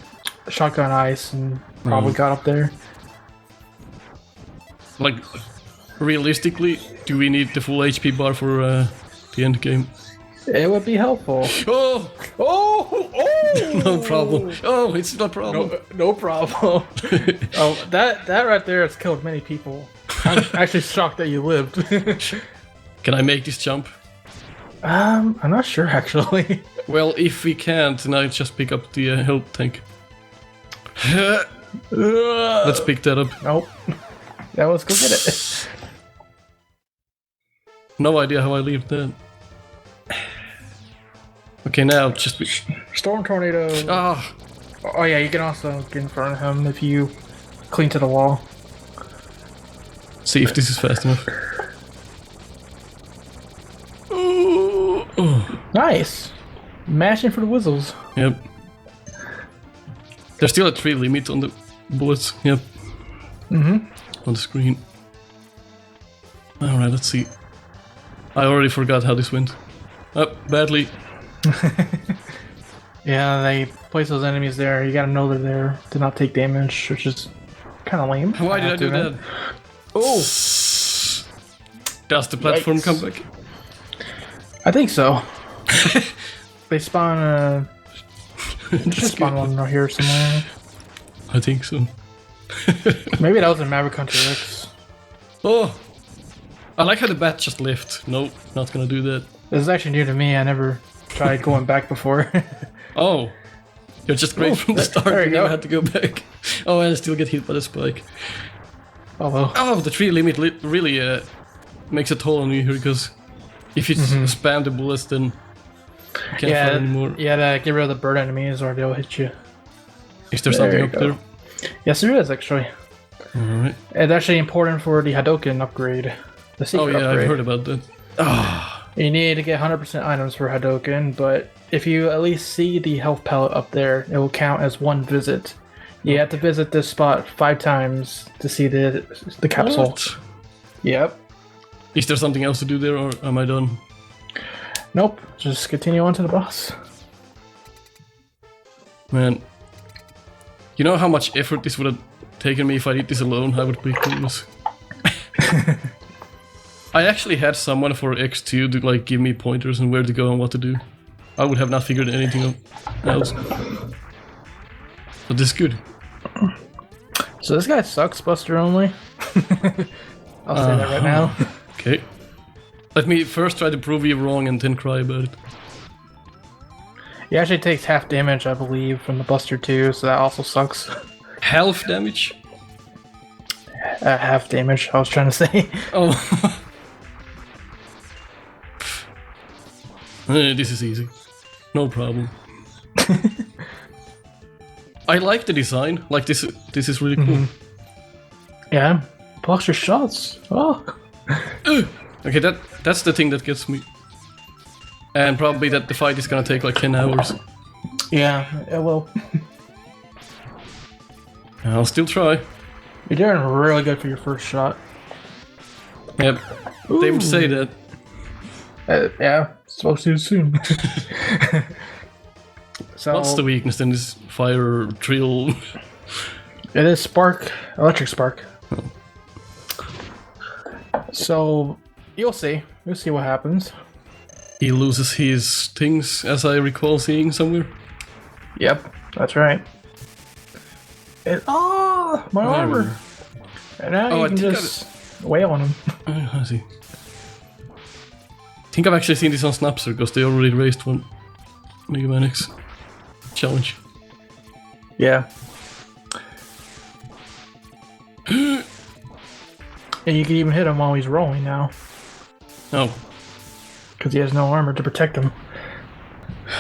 shotgun ice and probably got up there. Like, realistically, do we need the full HP bar for the end game? It would be helpful. Oh! Oh! Oh! No problem. Oh, it's not a problem. No problem. Oh, that right there has killed many people. I'm actually shocked that you lived. Can I make this jump? I'm not sure actually. Well, if we can't, then I'll just pick up the health tank. Let's pick that up. Nope. Yeah, let's go get it. No idea how I leave that. Okay, now just be... Storm tornado. Ah! Oh yeah, you can also get in front of him if you cling to the wall. See if this is fast enough. Oh. Nice. Mashing for the whistles. Yep. There's still a 3 limit on the bullets. Yep. On the screen. Alright, let's see. I already forgot how this went. Oh, badly. Yeah, they place those enemies there. You gotta know they're there to not take damage, which is kind of lame. Why did I do that? Oh! Does the platform Yikes. come back? I think so. They spawn should spawn one right here somewhere. I think so. Maybe that was in Maverick Country X. Oh! I like how the bat just left. Nope, not gonna do that. This is actually new to me. I never tried going back before. Oh! You're just great from the start. there you You never go. had to go back. Oh, and I still get hit by the spike. Oh well. Oh, the 3 limit really makes a toll on you here, because if you spam the bullets, then you can't fire anymore. You gotta get rid of the bird enemies or they'll hit you. Is there something up there? Yes, there is actually. Alright. It's actually important for the Hadoken upgrade. The secret Oh yeah, upgrade. I've heard about that. You need to get 100% items for Hadoken, but if you at least see the health palette up there, it will count as one visit. You have to visit this spot 5 times to see the capsule. What? Yep. Is there something else to do there, or am I done? Nope. Just continue on to the boss. Man. You know how much effort this would have taken me if I did this alone? I would be clueless. I actually had someone for X2 to like give me pointers on where to go and what to do. I would have not figured anything else. But this is good. So this guy sucks, Buster only. I'll say that right now. Okay. Let me first try to prove you wrong and then cry about it. He actually takes half damage, I believe, from the Buster too, so that also sucks. Half damage? Half damage, I was trying to say. Oh. This is easy. No problem. I like the design. Like this is really cool. Yeah, blocks your shots. Oh. Okay, that's the thing that gets me. And probably that the fight is gonna take like 10 hours. Yeah, it will. I'll still try. You're doing really good for your first shot. Yep. Ooh. They would say that. Yeah, supposed to soon. So what's the weakness in this fire drill? It is spark, electric spark. Oh. So you'll see. We'll see what happens. He loses his things, as I recall seeing somewhere. Yep, that's right. And my armor. And now you can just wail on him. I see. I think I've actually seen this on Snupster because they already raised one Mega Man X challenge. Yeah. And you can even hit him while he's rolling now. Oh. Because he has no armor to protect him.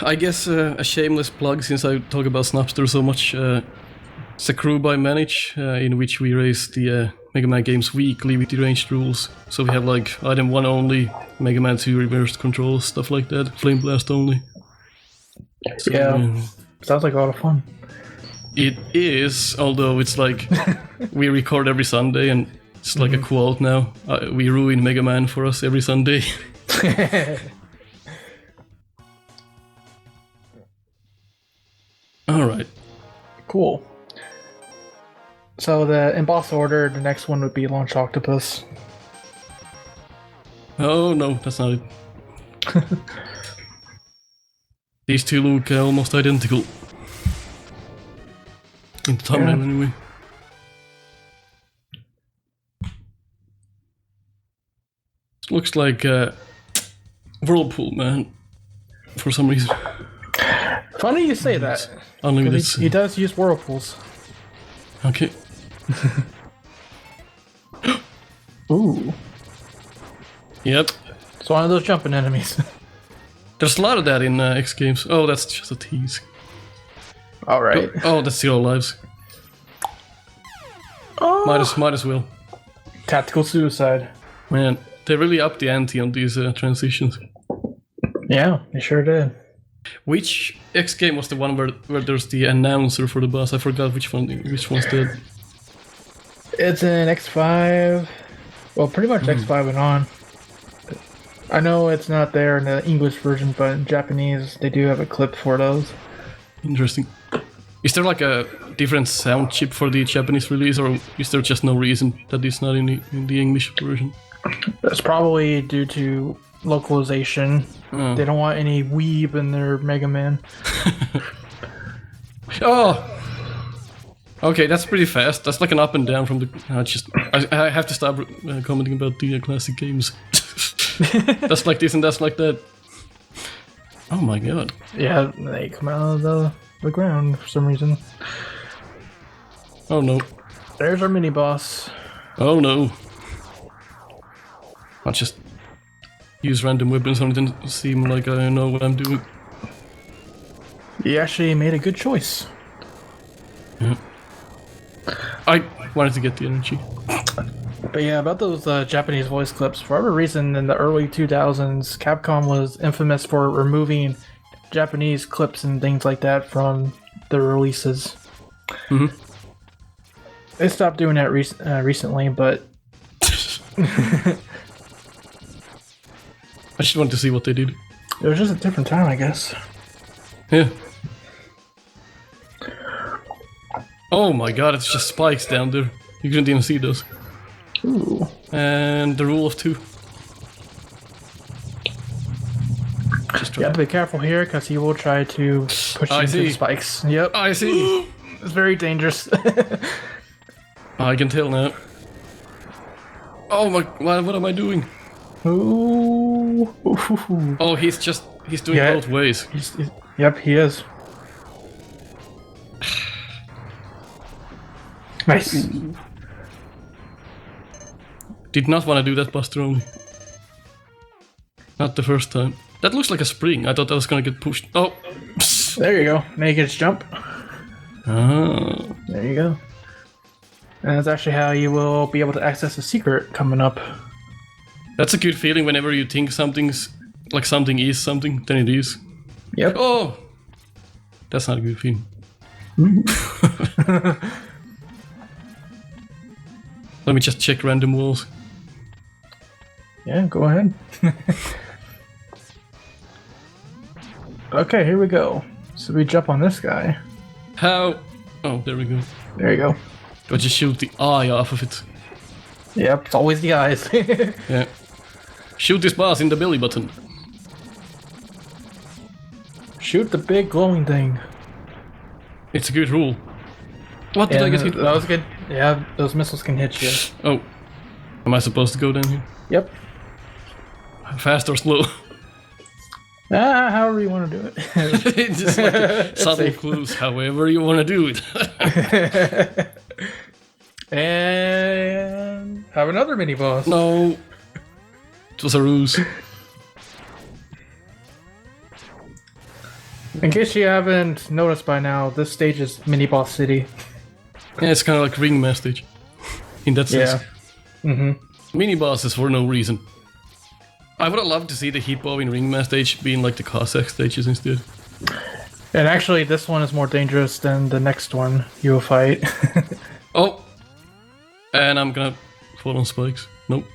I guess a shameless plug, since I talk about Snupster so much. It's a crew by Manage, in which we raise the Mega Man games weekly with the ranged rules. So we have like item 1 only, Mega Man 2 reversed controls, stuff like that, Flame Blast only. So, yeah, sounds like a lot of fun. It is, although it's like we record every Sunday and it's like a quote now. We ruin Mega Man for us every Sunday. Alright. Cool. So in boss order, the next one would be Launch Octopus. Oh no, that's not it. These two look almost identical. In the thumbnail anyway. It looks like Whirlpool Man, for some reason. Funny you say that. Unlimited. He does use whirlpools. Okay. Ooh. Yep. It's one of those jumping enemies. There's a lot of that in X games. Oh, that's just a tease. Alright. Oh, that's Zero Lives. Oh. Might as well. Tactical suicide. Man, they really upped the ante on these transitions. Yeah, they sure did. Which X game was the one where there's the announcer for the boss? I forgot which one's that. It's in X5. Well, pretty much X5 and on. I know it's not there in the English version, but in Japanese, they do have a clip for those. Interesting. Is there like a different sound chip for the Japanese release, or is there just no reason that it's not in the English version? That's probably due to localization. Oh. They don't want any weeb in their Mega Man. Oh! Okay, that's pretty fast. That's like an up and down from the... I have to stop commenting about the classic games. That's like this and that's like that. Oh my god. Yeah, they come out of the ground for some reason. Oh no. There's our mini boss. Oh no. I'll just use random weapons so it doesn't seem like I know what I'm doing. You actually made a good choice. Yeah. I wanted to get the energy. But yeah, about those Japanese voice clips, for whatever reason in the early 2000s, Capcom was infamous for removing Japanese clips and things like that from their releases. Mm-hmm. They stopped doing that recently, but... I just wanted to see what they did. It was just a different time, I guess. Yeah. Oh my god, it's just spikes down there. You couldn't even see those. Ooh. And the rule of 2. Just you have to be careful here, because he will try to push you into the spikes. Yep. I see. It's very dangerous. I can tell now. Oh my, what am I doing? Ooh. Oh, he's doing both ways. Yep, he is. Nice. Did not want to do that, Buster only. Not the first time. That looks like a spring. I thought I was gonna get pushed. Oh! There you go. Now you can just jump. Ah. There you go. And that's actually how you will be able to access a secret coming up. That's a good feeling whenever you think something's... like something is something, then it is. Yep. Oh! That's not a good feeling. Let me just check random walls. Yeah, go ahead. Okay, here we go. So we jump on this guy. How? Oh, there we go. There you go. Do I just shoot the eye off of it? Yep, it's always the eyes. Yeah. Shoot this boss in the belly button. Shoot the big glowing thing. It's a good rule. What did I get hit? That was good. Yeah, those missiles can hit you. Oh. Am I supposed to go down here? Yep. Fast or slow? However you want to do it. It's just like subtle clues, however you want to do it. And have another mini boss. No. It was a ruse. In case you haven't noticed by now, this stage is Mini Boss City. Yeah, it's kind of like Ringmaster stage. In that sense. Yeah. Mm-hmm. Mini bosses for no reason. I would have loved to see the Hippo in Ringmaster stage being like the Cossack stages instead. And actually, this one is more dangerous than the next one you will fight. Oh! And I'm gonna fall on spikes. Nope.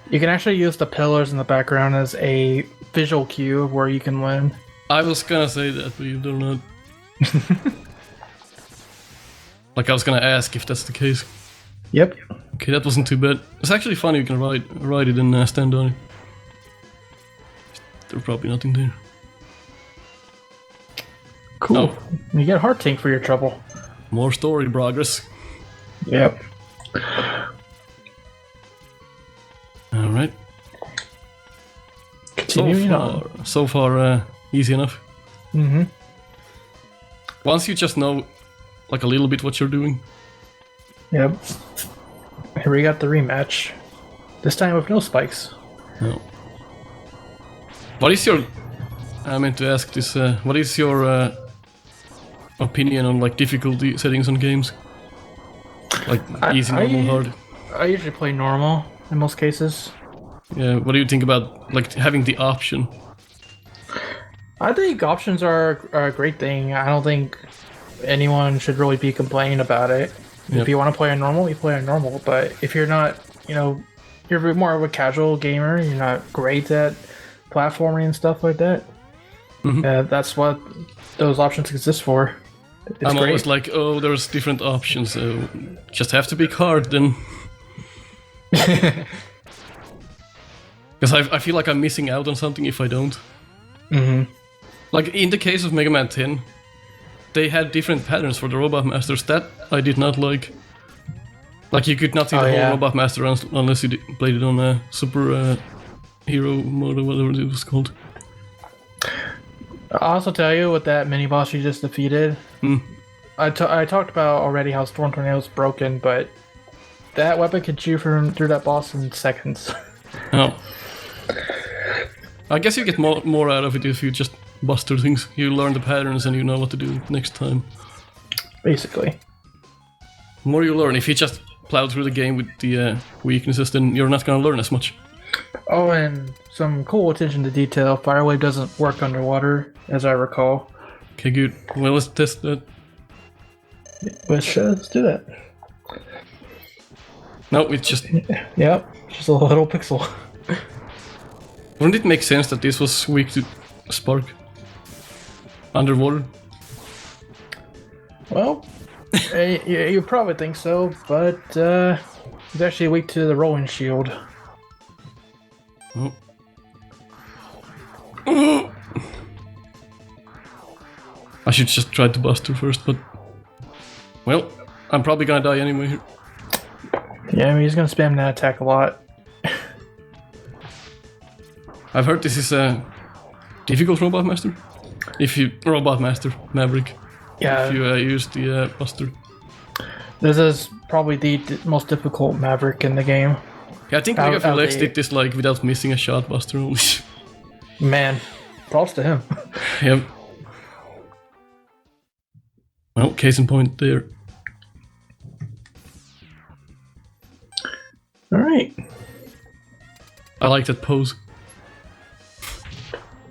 You can actually use the pillars in the background as a visual cue of where you can land. I was gonna say that, but you don't know. Like I was gonna ask if that's the case. Yep. Okay, that wasn't too bad. It's actually funny you can ride it and stand on it. There's probably nothing there. Cool. Oh. You get heart tank for your trouble. More story progress. Yep. Alright. Continuing on. So far, easy enough. Mm-hmm. Once you just know, like a little bit what you're doing. Yep. Here we got the rematch. This time with no spikes. No. What is your... I meant to ask this, what is your opinion on like difficulty settings on games? Like easy, normal, hard? I usually play normal in most cases. Yeah, what do you think about like having the option? I think options are a great thing. I don't think anyone should really be complaining about it. Yep. If you want to play on normal, you play on normal. But if you're not, you're more of a casual gamer, you're not great at platforming and stuff like that, that's what those options exist for. It's great. Always like, oh, there's different options, so just have to be hard then. Because I feel like I'm missing out on something if I don't. Mm-hmm. Like in the case of Mega Man 10, they had different patterns for the Robot Masters that I did not like. Like you could not see the whole Robot Master unless you played it on a Super Hero mode or whatever it was called. I'll also tell you with that mini boss you just defeated. I talked about already how Storm Tornado is broken, but that weapon could chew through that boss in seconds. Oh. I guess you get more out of it if you just buster things. You learn the patterns and you know what to do next time. Basically. The more you learn, if you just plow through the game with the weaknesses, then you're not gonna learn as much. Oh, and some cool attention to detail. Firewave doesn't work underwater, as I recall. Okay, good. Well, let's test that. Let's do that. No, it's just... Yep, just a little pixel. Wouldn't it make sense that this was weak to spark? Underwater? Well, you probably think so, but it's actually weak to the rolling shield. Oh. I should just try to buster first, but... Well, I'm probably gonna die anyway here. Yeah, I mean, he's gonna spam that attack a lot. I've heard this is a difficult Robot Master. If you... Robot Master, Maverick. Yeah. If you use the buster. This is probably the most difficult Maverick in the game. Yeah, I think Nico Evaluates did this like without missing a shot buster only. Man, props to him. Yep. Well, case in point there. Alright. I like that pose.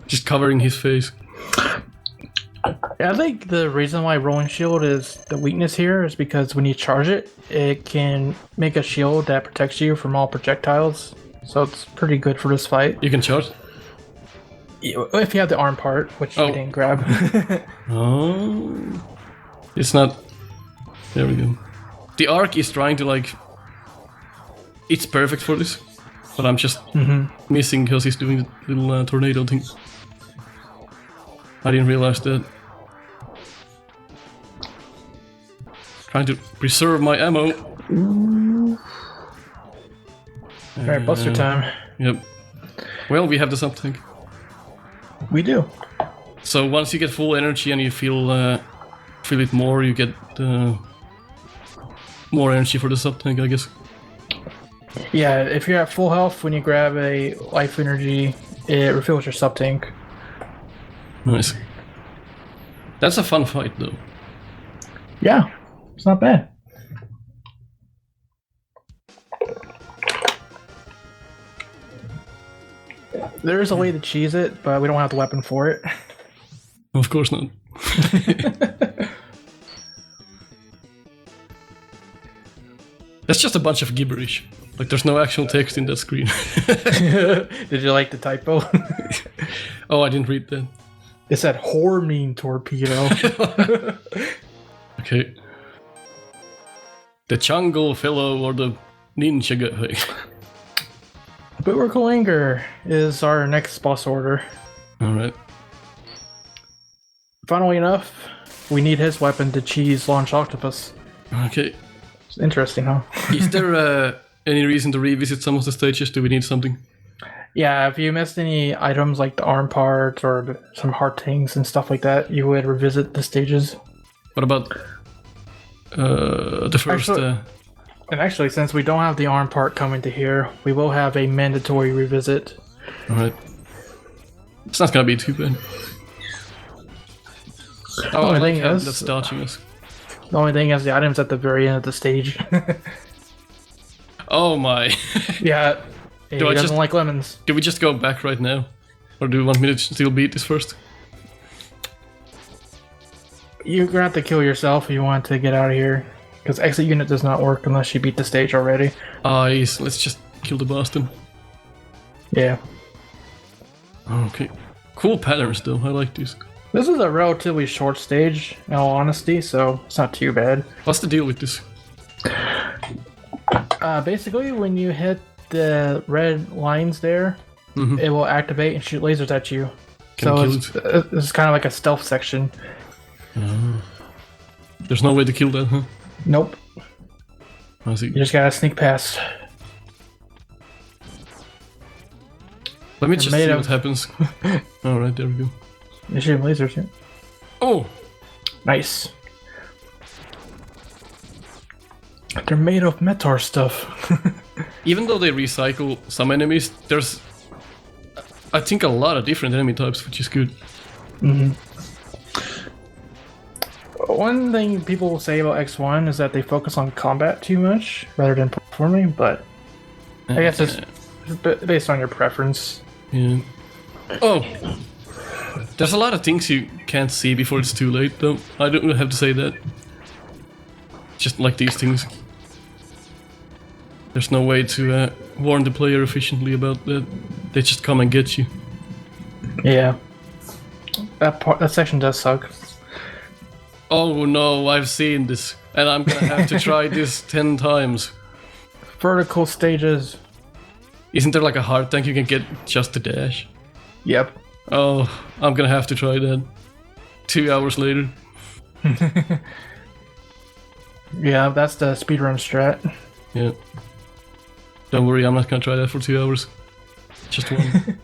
Just covering his face. Yeah, I think the reason why Rolling Shield is the weakness here is because when you charge it, it can make a shield that protects you from all projectiles. So it's pretty good for this fight. You can charge? If you have the arm part, which you didn't grab. Oh. It's not... There we go. The arc is trying to like... It's perfect for this. But I'm just missing because he's doing the little tornado thing. I didn't realize that. Trying to preserve my ammo. Alright, Buster time. Yep. Well, we have the sub tank. We do. So once you get full energy and you feel it more, you get more energy for the sub tank, I guess. Yeah, if you're at full health, when you grab a life energy, it refills your sub tank. Nice. That's a fun fight, though. Yeah, it's not bad. There is a way to cheese it, but we don't have the weapon for it. Of course not. That's just a bunch of gibberish. Like, there's no actual text in that screen. Did you like the typo? Oh, I didn't read that. It said Hormean torpedo. Okay. The jungle fellow or the ninja guy. But Kuwanger is our next boss order. Alright. Funnily enough, we need his weapon to cheese launch Octopus. Okay. It's interesting, huh? Is there any reason to revisit some of the stages? Do we need something? Yeah, if you missed any items like the arm parts or some heart things and stuff like that, you would revisit the stages. What about the first... And actually, since we don't have the arm part coming to here, we will have a mandatory revisit. Alright. It's not gonna be too bad. Oh, I like how that's dodging us. The only thing is the items at the very end of the stage. Oh my. Yeah, he doesn't like lemons. Do we just go back right now? Or do you want me to still beat this first? You're gonna have to kill yourself if you want to get out of here. Because exit unit does not work unless you beat the stage already. Yes, let's just kill the boss then. Yeah. Okay. Cool patterns though, I like these. This is a relatively short stage, in all honesty, so it's not too bad. What's the deal with this? Basically, when you hit the red lines there, it will activate and shoot lasers at you. It's kind of like a stealth section. There's no way to kill that, huh? Nope. I see. You just gotta sneak past. Let me just see what happens. Alright, there we go. They shoot lasers, yeah. Oh! Nice. They're made of Metar stuff. Even though they recycle some enemies, there's, I think, a lot of different enemy types, which is good. One thing people will say about X1 is that they focus on combat too much rather than performing, but I guess it's based on your preference. Yeah. Oh! There's a lot of things you can't see before it's too late, though. I don't have to say that. Just like these things. There's no way to warn the player efficiently about that. They just come and get you. Yeah. That section does suck. Oh no, I've seen this, and I'm gonna have to try this 10 times. Vertical stages. Isn't there like a hard tank you can get just to dash? Yep. Oh, I'm gonna have to try that. 2 hours later. Yeah, that's the speedrun strat. Yeah. Don't worry, I'm not gonna try that for 2 hours. Just one.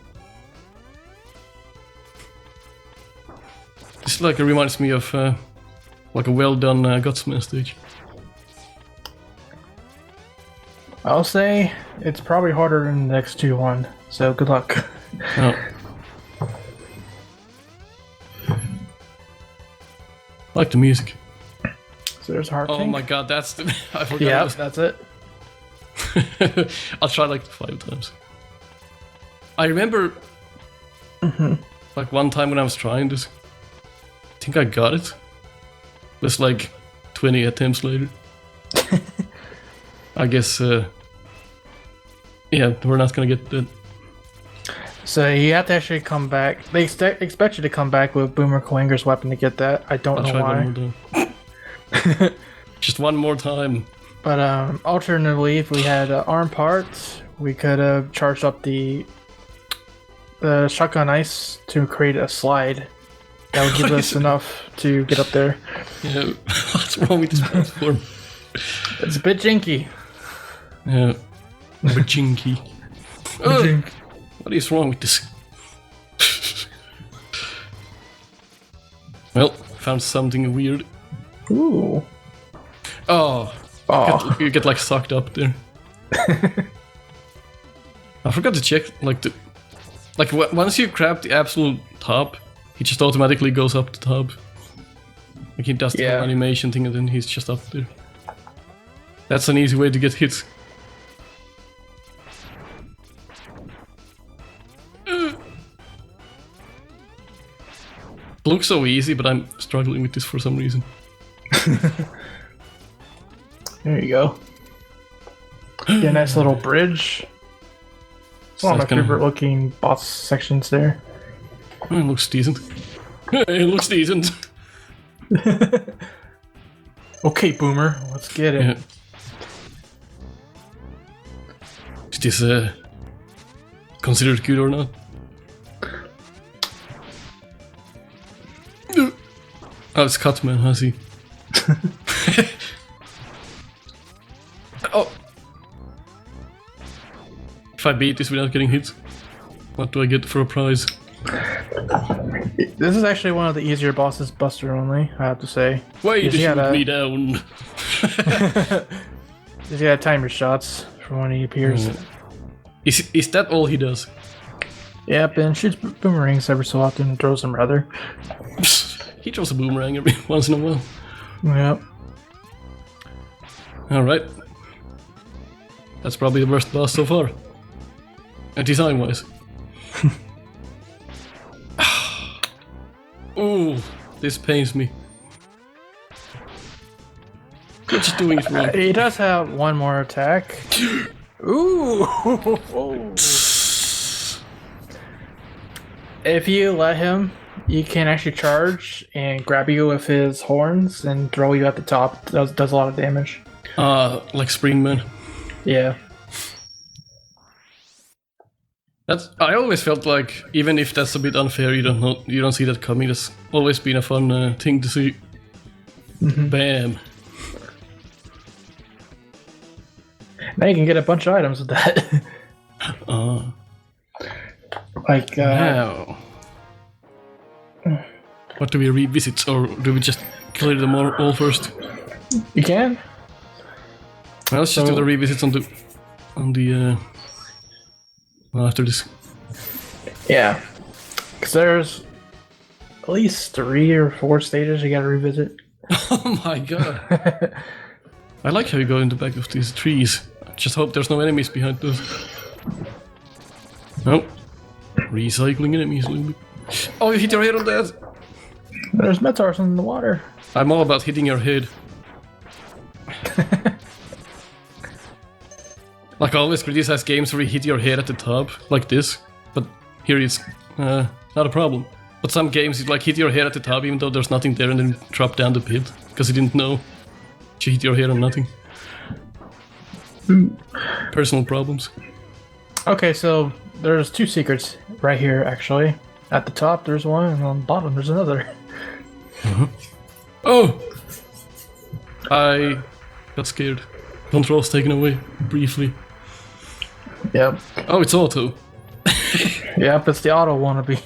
This like reminds me of like a well done Gutsman stage. I'll say it's probably harder than the X2 one, so good luck. Oh. Like the music. So there's hard. Oh my god, that's the. I forgot. Yeah, that's it. I'll try like 5 times. I remember, like one time when I was trying this, think I got it. It's like 20 attempts later. I guess, yeah, we're not gonna get that. So you have to actually come back. They expect you to come back with Boomer Kuwanger's weapon to get that. I don't know why. One more time. Just one more time. But alternatively, if we had arm parts, we could have charged up the shotgun ice to create a slide. That would give us enough to get up there. Yeah, what's wrong with this platform? It's a bit jinky. Yeah, a bit jinky. What is wrong with this? Well, found something weird. Ooh. Oh. You get like sucked up there. I forgot to check once you grab the absolute top, he just automatically goes up the top. Like he does the animation thing and then he's just up there. That's an easy way to get hit. Looks so easy, but I'm struggling with this for some reason. There you go. Yeah, nice little bridge. It's one of my favorite looking boss sections there. It looks decent. It looks decent. Okay, Boomer, let's get it. Yeah. Is this considered good or not? Oh, it's Cutman, has he? Oh! If I beat this without getting hit, what do I get for a prize? This is actually one of the easier bosses, Buster only, I have to say. Why did you shoot me down? You gotta time your shots for when he appears. Is that all he does? Yep, and shoots boomerangs every so often and throws them rather. He throws a boomerang every once in a while. Yep. Alright. That's probably the worst boss so far. Design-wise. Ooh, this pains me. You're just doing it wrong. He does have one more attack. Ooh! If you let him, he can actually charge and grab you with his horns and throw you at the top. Does a lot of damage. Like Springman. Yeah. I always felt like, even if that's a bit unfair, you don't see that coming. That's always been a fun thing to see. Mm-hmm. Bam. Now you can get a bunch of items with that. Like, wow. What do we revisit, or do we just clear them all first? You can. Well, let's just do the revisits on the well, after this. Yeah, because there's at least 3 or 4 stages you gotta revisit. Oh my god! I like how you go in the back of these trees. Just hope there's no enemies behind those. Nope. Recycling enemies a little bit. Oh, you hit your head on that! There's Metars in the water. I'm all about hitting your head. Like, I always criticize games where you hit your head at the top, like this. But here it's not a problem. But some games you like hit your head at the top even though there's nothing there and then drop down the pit. Because you didn't know. You hit your head on nothing. Personal problems. Okay, so there's 2 secrets right here, actually. At the top there's one, and on the bottom there's another. Oh! I got scared. Controls taken away, briefly. Yep. Oh, it's auto. Yep, it's the auto wannabe.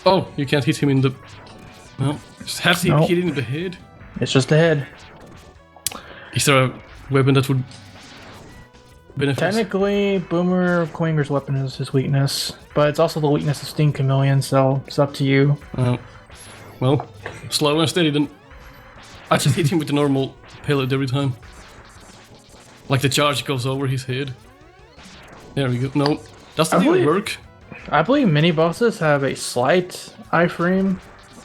Oh, you can't hit him in the... No. Just have to hit him in the head? It's just the head. Is there a weapon that would benefit? Technically, Boomer Kuwanger's weapon is his weakness, but it's also the weakness of Steam Chameleon, so it's up to you. Well, slow and steady then. I just hit him with the normal pellet every time. Like the charge goes over his head. There we go. No, does that even work? I believe mini bosses have a slight iframe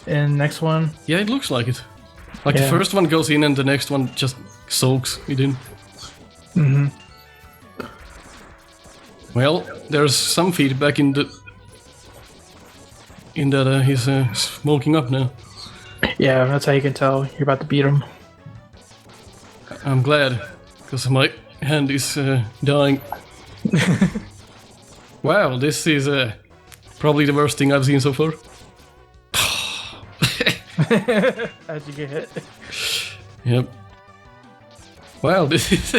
in next one. Yeah, it looks like it. Like the Yeah. first one goes in and the next one just soaks it in. Mm-hmm. Well, there's some feedback in that he's smoking up now. Yeah, that's how you can tell you're about to beat him. I'm glad, because my hand is dying. Wow, this is probably the worst thing I've seen so far. As you get hit. Yep. Wow, this is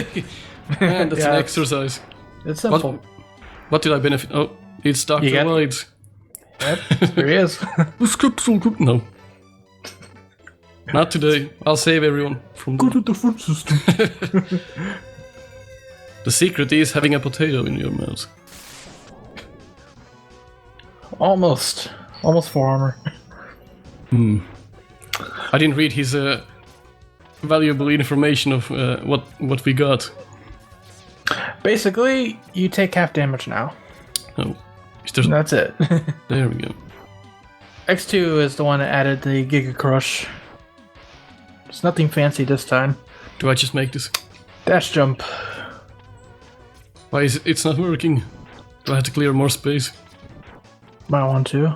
man, that's Yeah, an exercise. It's simple. What did I benefit? Oh, it's Dr. You got- Light. Yep, there he is. No. Not today. I'll save everyone from Go to the front system. The secret is having a potato in your mouth. Almost full armor. I didn't read his valuable information of what we got. Basically, you take half damage now. Oh, is there... That's it. There we go. X2 is the one that added the Giga Crush. It's nothing fancy this time. Do I just make this? Dash jump. Why is it's not working? Do I have to clear more space? Might want to.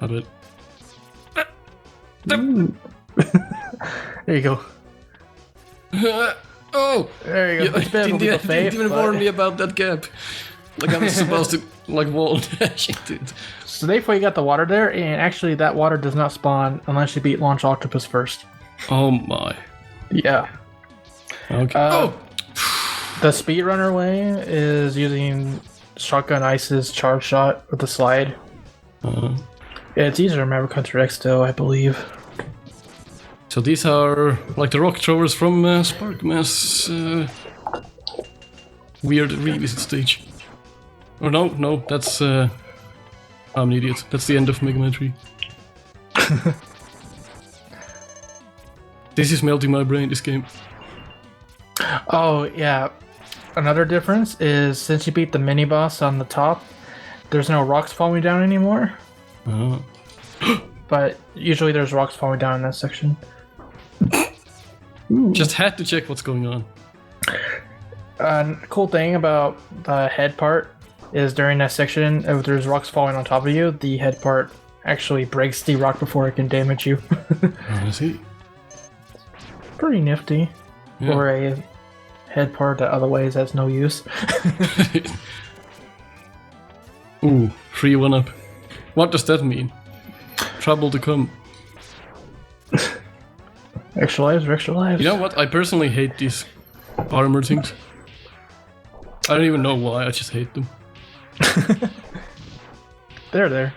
I bet. There you go. Oh! There you go. It's been a Didn't little bit even but- warn me about that gap. Like I'm supposed to like wall dash into it. So therefore you got the water there, and actually that water does not spawn unless you beat Launch Octopus first. Oh my. Yeah. Okay. The speedrunner way is using Shotgun Ice's charge shot with the slide. Uh, Yeah, it's easier to Maverick Hunter X though, I believe. so these are like the rock throwers from Sparkmass weird revisit stage. Or no, that's I'm an idiot. That's the end of Mega Man 3. This is melting my brain, this game. Oh, yeah. Another difference is since you beat the mini boss on the top, there's no rocks falling down anymore. Uh, But usually there's rocks falling down in that section. just had to check what's going on. Cool thing about the head part is during that section, if there's rocks falling on top of you, the head part actually breaks the rock before it can damage you. I see. Pretty nifty Yeah. for a head part that otherwise has no use. Ooh, free one up. What does that mean? Trouble to come. Extra lives are extra lives. You know what? I personally hate these armor things. I don't even know why, I just hate them. They're there.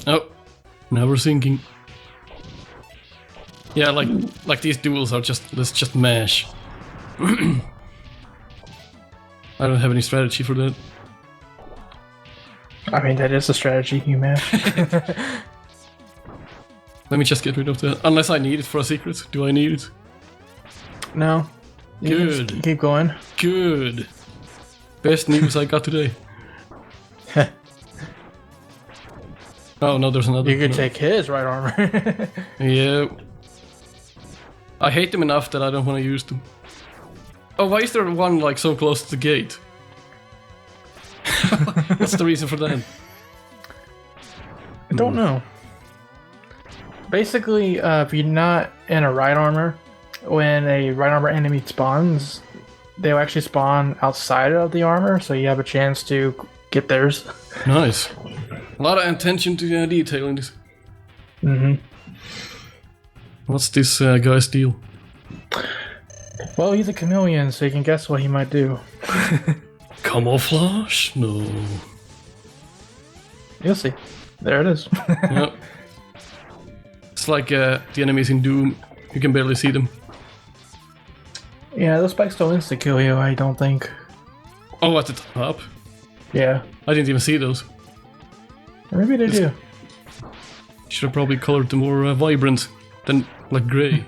Oh, now we're sinking. Yeah, like these duels are just, let's just mash. I don't have any strategy for that. I mean, that is a strategy, you man. Let me just get rid of that. Unless I need it for a secret. Do I need it? No. You can just Good. keep going. Good. Best news I got today. Oh no, there's another. You could no. take his right armor. Yeah. I hate them enough that I don't want to use them. Oh, why is there one like so close to the gate? What's the reason for that? I don't know. Basically, if you're not in a right armor, when a right armor enemy spawns, they'll actually spawn outside of the armor, so you have a chance to get theirs. Nice. A lot of attention to detail in this. Mm-hmm. What's this guy's deal? Well, he's a chameleon, so you can guess what he might do. Camouflage? No. You'll see. There it is. Yeah. It's like the enemies in Doom. You can barely see them. Yeah, those spikes don't insta-kill you, I don't think. Oh, at the top? Yeah. I didn't even see those. Or maybe they do. Should have probably colored them more vibrant than like grey.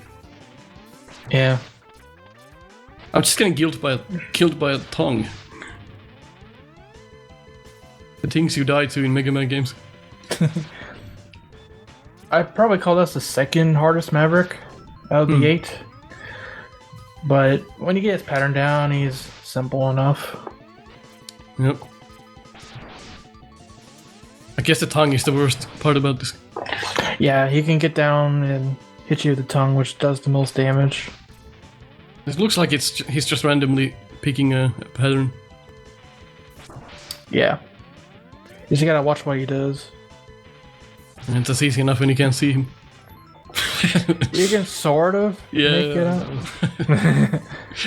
Yeah. I'm just getting killed by a tongue. The things you die to in Mega Man games. I'd probably call this the second hardest Maverick out of the 8. But when you get his pattern down, he's simple enough. Yep. I guess the tongue is the worst part about this. Yeah, he can get down and hit you with the tongue, which does the most damage. It looks like he's just randomly picking a pattern. Yeah. You just gotta watch what he does. And that's easy enough when you can't see him. You can sort of make it out.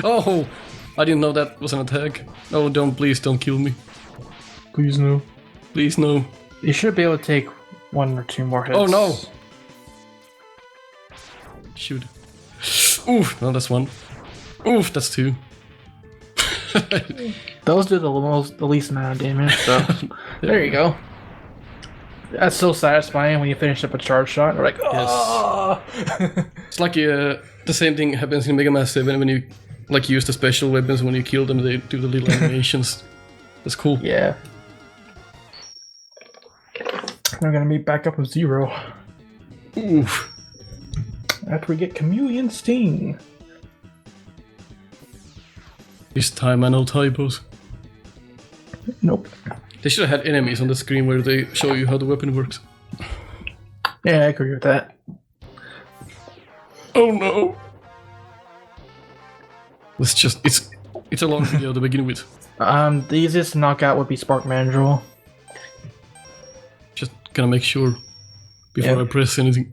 Oh! I didn't know that was an attack. Oh, please don't kill me. Please no. Please no. You should be able to take 1 or 2 more hits. Oh no! Shoot. Oof, no, that's 1. Oof, that's 2. Those do the least amount of damage, so there you go. That's so satisfying when you finish up a charge shot. You're like, oh! Yes. It's like the same thing happens in Mega Man 7 when you like use the special weapons. When you kill them, they do the little animations. That's cool. Yeah. I'm gonna meet back up with 0. Oof. After we get Chameleon Sting. This time I know typos. Nope. They should have had enemies on the screen where they show you how the weapon works. Yeah, I agree with that. Oh no! It's a long video to begin with. The easiest to knock out would be Spark Mandrill. Just gonna make sure before I press anything.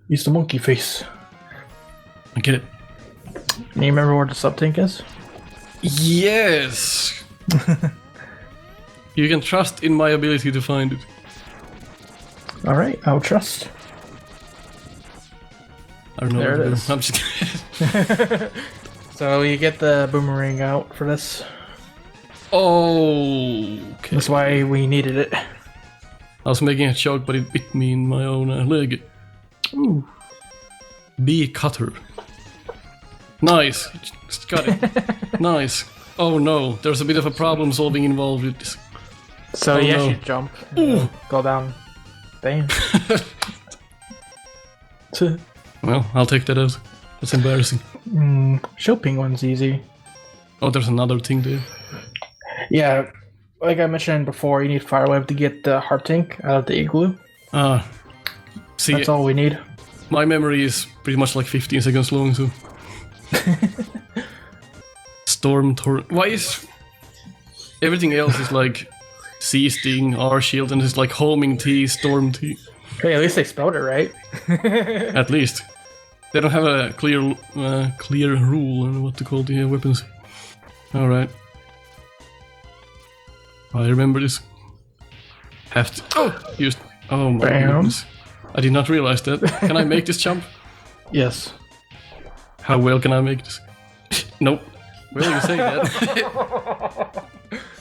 Use the monkey face. I get it. Can you remember where the sub tank is? Yes! You can trust in my ability to find it. Alright, I'll trust. I don't know. There it is. I'm just kidding. So you get the boomerang out for this. Oh, okay. That's why we needed it. I was making a joke, but it bit me in my own leg. Ooh. Be a cutter. Nice. Just got it. Nice. Oh no, there's a bit of a problem solving involved with this. So Oh, you no. actually jump, go down, bam. Well, I'll take that out. That's embarrassing. Show penguin's easy. Oh, there's another thing there. Yeah, like I mentioned before, you need Firewave to get the heart tank out of the igloo. See, That's all we need. my memory is pretty much like 15 seconds long, so... Storm Torrent. Why is... Everything else is like... C Sting, R Shield, and it's like Homing T, Storm T. Hey, at least they spelled it right. At least. They don't have a clear rule on what to call the weapons. Alright. I remember this. Have to... Oh! Used... Oh my goodness. I did not realize that. Can I make this jump? Yes. How well can I make this? Nope. Well, you say that.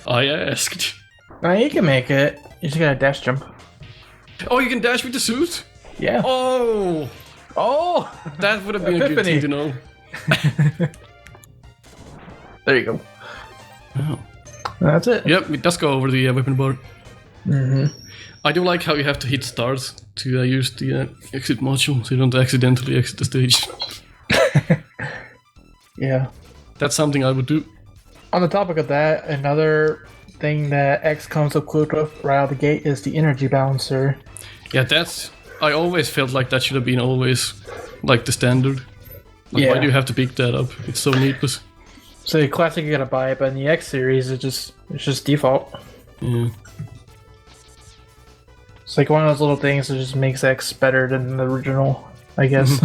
I asked. No, you can make it. You just gotta dash jump. Oh, you can dash with the suit? Yeah. Oh! Oh! That would have been a good thing to know. There you go. Oh. That's it. Yep, it does go over the weapon bar. Mm-hmm. I do like how you have to hit stars to use the exit module, so you don't accidentally exit the stage. Yeah. That's something I would do. On the topic of that, another thing that X comes equipped with right out of the gate is the energy balancer. Yeah, that's... I always felt like that should have been always like the standard. Like, Yeah. why do you have to pick that up? It's so needless. So the classic you gotta buy it, but in the X series it's just default. Yeah. It's like one of those little things that just makes X better than the original, I guess.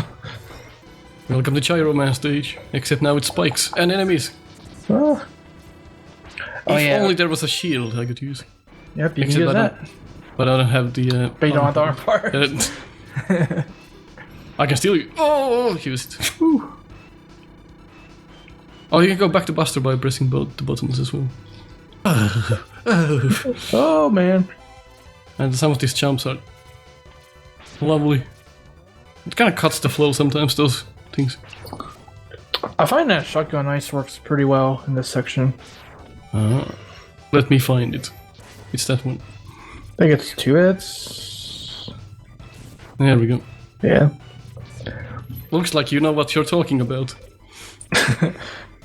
Welcome to Gyro Man stage. Except now it's spikes and enemies. Oh, If only there was a shield I could use. Yep, you can Except use that. But I don't have the... But you don't have the arm part. I can still... Oh! Use it. Oh, you can go back to Buster by pressing both the buttons as well. Oh, man. And some of these jumps are lovely. It kind of cuts the flow sometimes, those things. I find that shotgun ice works pretty well in this section. Let me find it. It's that one. I think it's 2 hits. There we go. Yeah. Looks like you know what you're talking about.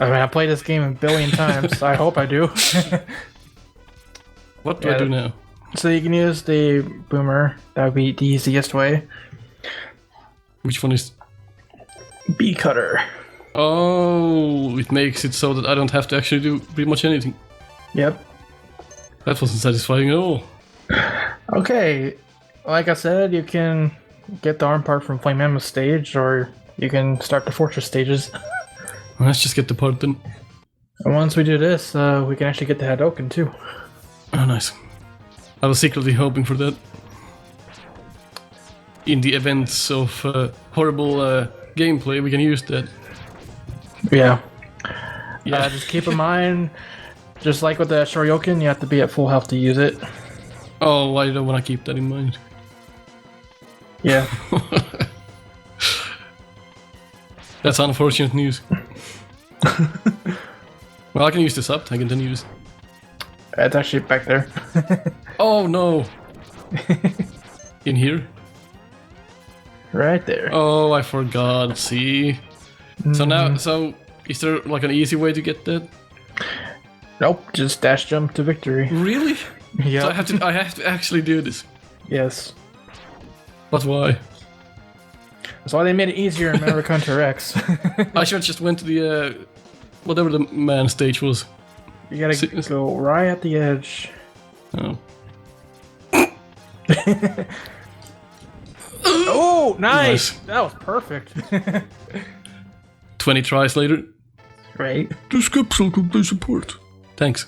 I mean, I played this game a billion times. I hope I do. What do I do now? So you can use the boomer. That would be the easiest way. Which one is... Bee cutter. Oh, it makes it so that I don't have to actually do pretty much anything. Yep. That wasn't satisfying at all. Okay. Like I said, you can get the arm part from Flame Mammoth stage, or you can start the fortress stages. Let's just get the part then. And once we do this, we can actually get the Hadouken too. Oh, nice. I was secretly hoping for that. In the events of horrible gameplay, we can use that. Yeah. Yeah. Just keep in mind, just like with the Shoryuken, you have to be at full health to use it. Oh, I don't want to keep that in mind. Yeah. That's unfortunate news. Well, I can use this up. I can then use. It's actually back there. Oh no! In here? Right there. Oh, I forgot. See. So now, is there like an easy way to get that? Nope. Just dash jump to victory. Really? Yeah. So I have to actually do this. Yes. But why? That's why they made it easier in Maverick Hunter X. I should have just went to the whatever the man stage was. You gotta go right at the edge. Oh. Oh, nice! Nice. That was perfect. 20 tries later. Great. This capsule could be support. Thanks.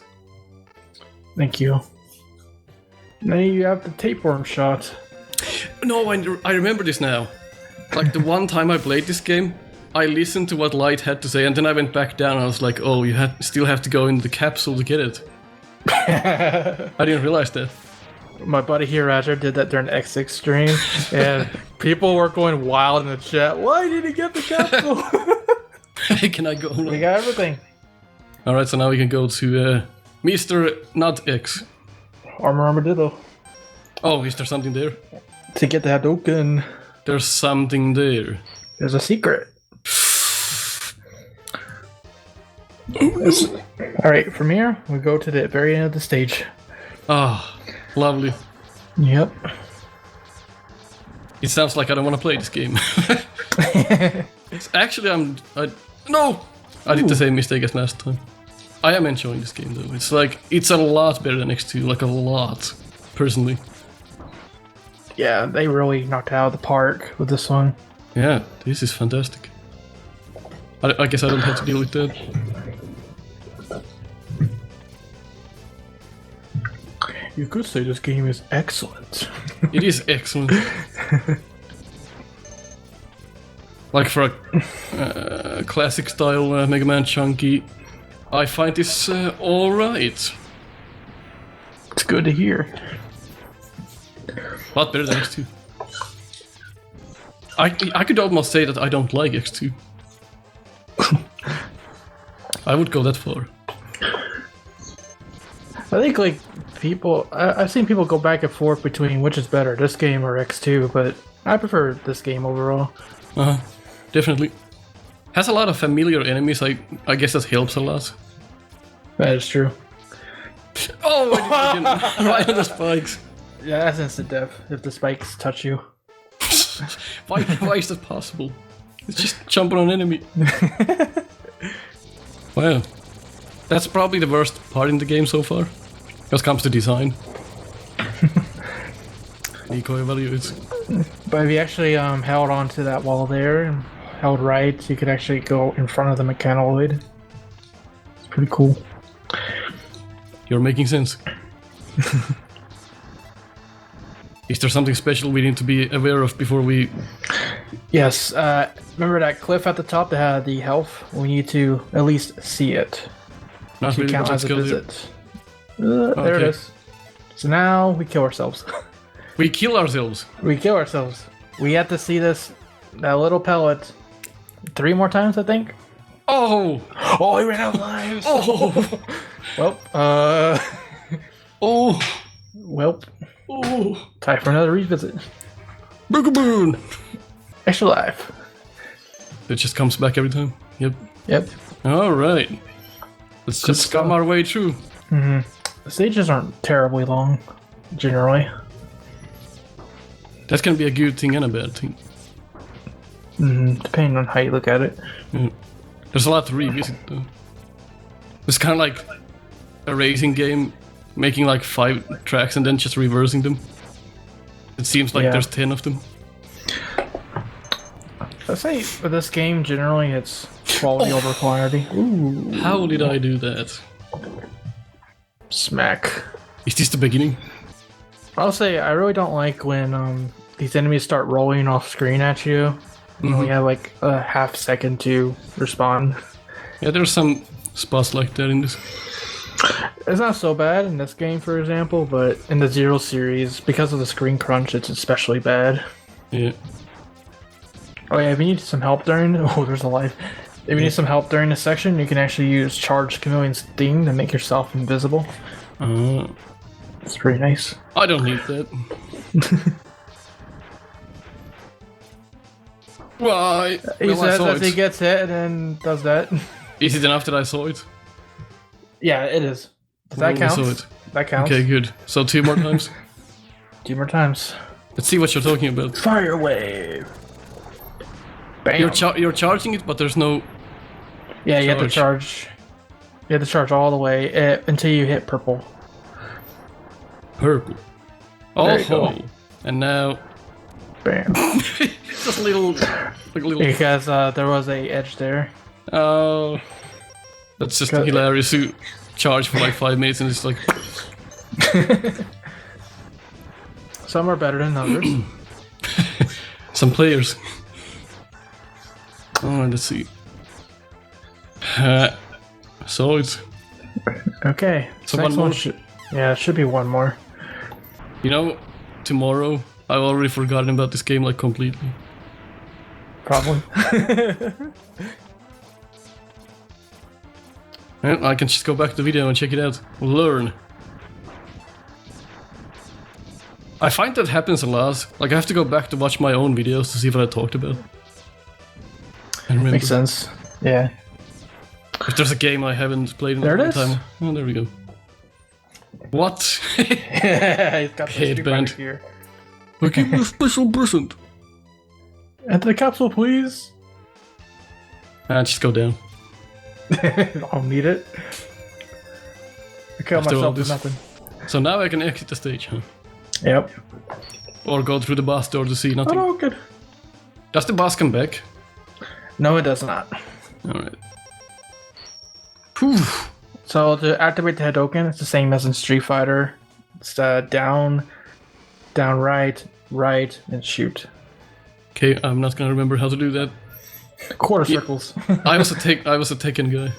Thank you. Now you have the tapeworm shot. No, I remember this now. Like the one time I played this game, I listened to what Light had to say, and then I went back down and I was like, oh, you still have to go in the capsule to get it. I didn't realize that. My buddy here, Roger, did that during X6 stream, and people were going wild in the chat. Why did he get the capsule? Hey, can I go? We got everything. Alright, so now we can go to Mr. Not X. Armadillo. Oh, is there something there? To get the Hadouken, There's something there. there's a secret. Alright, from here, we go to the very end of the stage. Ah, lovely. Yep. It sounds like I don't want to play this game. Actually, no! I did the same mistake as last time. I am enjoying this game though. It's a lot better than X2, like a lot, personally. Yeah, they really knocked it out of the park with this one. Yeah, this is fantastic. I guess I don't have to deal with that. You could say this game is excellent. It is excellent. Like for a classic style Mega Man chunky, I find this alright. It's good to hear. Lot better than X2. I could almost say that I don't like X2. I would go that far. I think like people, I've seen people go back and forth between which is better, this game or X2, but I prefer this game overall. Definitely. Has a lot of familiar enemies. I guess that helps a lot. That is true. Oh, I didn't right on the spikes. Yeah, that's instant death if the spikes touch you. Why is that possible? It's just jumping on an enemy. Wow. That's probably the worst part in the game so far. When it comes to design. Nico Evaluates. But if you actually held on to that wall there and held right, you could actually go in front of the mechanoid. It's pretty cool. You're making sense. Is there something special we need to be aware of before we... Yes, remember that cliff at the top that had the health? We need to at least see it. Not To really count much as a skill there. visit. There it Okay. is. So now we kill ourselves. We kill ourselves. We kill ourselves. We have to see that little pellet 3 more times, I think. Oh! Oh, he ran out of lives. Oh! Well, Oh! well, Oh! time for another revisit. Boogaboon! Extra life. It just comes back every time. Yep. Yep. Alright. Let's just scum our way through. The stages aren't terribly long, generally. That can be a good thing and a bad thing. Depending on how you look at it. Yeah. There's a lot to revisit though. It's kind of like a racing game, making like 5 tracks and then just reversing them. It seems like there's 10 of them. I'd say for this game, generally, it's quality over quantity. Ooh. How did I do that? Smack. Is this the beginning? I'll say I really don't like when these enemies start rolling off screen at you. You only have like a half second to respond. Yeah, there's some spots like that in this. It's not so bad in this game, for example, but in the Zero series, because of the screen crunch, it's especially bad. Yeah. Oh yeah, if you need some help during... Oh, there's a life. If you need some help during this section, you can actually use Charged Chameleon's thing to make yourself invisible. It's pretty nice. I don't need that. Why? He says as he gets hit and then does that. Is it enough that I saw it? Yeah, it is. That counts. Saw it. That counts. Okay, good. So 2 more times. 2 more times. Let's see what you're talking about. Fire wave. Bam. You're charging it, but there's no. Yeah, you have to charge. You have to charge all the way until you hit purple. Purple. Oh, and now. Bam. Just a little, like a little. Because there was a edge there. Oh, that's just hilarious. To charge for like 5 minutes and it's like. Some are better than others. Some players. Oh, let's see. So it's. Okay. So next one more. Yeah, it should be one more. You know, tomorrow I've already forgotten about this game like completely. Probably. And I can just go back to the video and check it out. Learn. I find that happens a lot. Like I have to go back to watch my own videos to see what I talked about. Makes sense. Yeah. If there's a game I haven't played in a long time. Oh, there we go. What? Yeah, he's got the Headband here. Looking for a special present. Enter the capsule, please. Just go down. I'll need it. I kill myself with nothing. So now I can exit the stage, huh? Yep. Or go through the boss door to see nothing. Oh, good. Does the boss come back? No, it does not. Alright. So to activate the Hadouken, it's the same as in Street Fighter. It's down, right, and shoot. Okay, I'm not gonna remember how to do that. Quarter circles. I was a Tekken guy.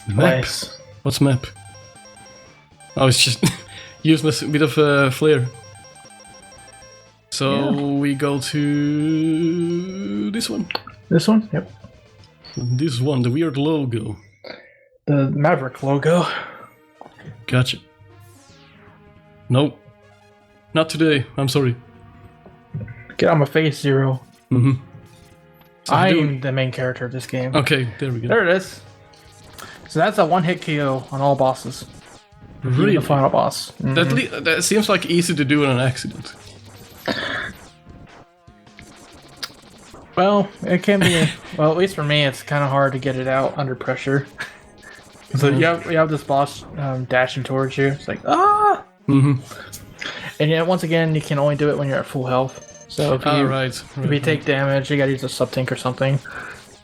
Map. Nice. What's map? Oh, it's just use a bit of flair. So we go to this one. This one? Yep. This one, the weird logo. The Maverick logo. Gotcha. Nope. Not today. I'm sorry. Get on my face, Zero. Mm-hmm. So I'm the main character of this game. Okay, there we go. There it is. So that's a one-hit KO on all bosses. Really? The final boss. Mm-hmm. That seems like easy to do on an accident. Well, it can be. Well, at least for me, it's kind of hard to get it out under pressure. So you have this boss dashing towards you. It's like, ah! Mm-hmm. And yet, once again, you can only do it when you're at full health. So if you take damage, you gotta use a sub-tank or something.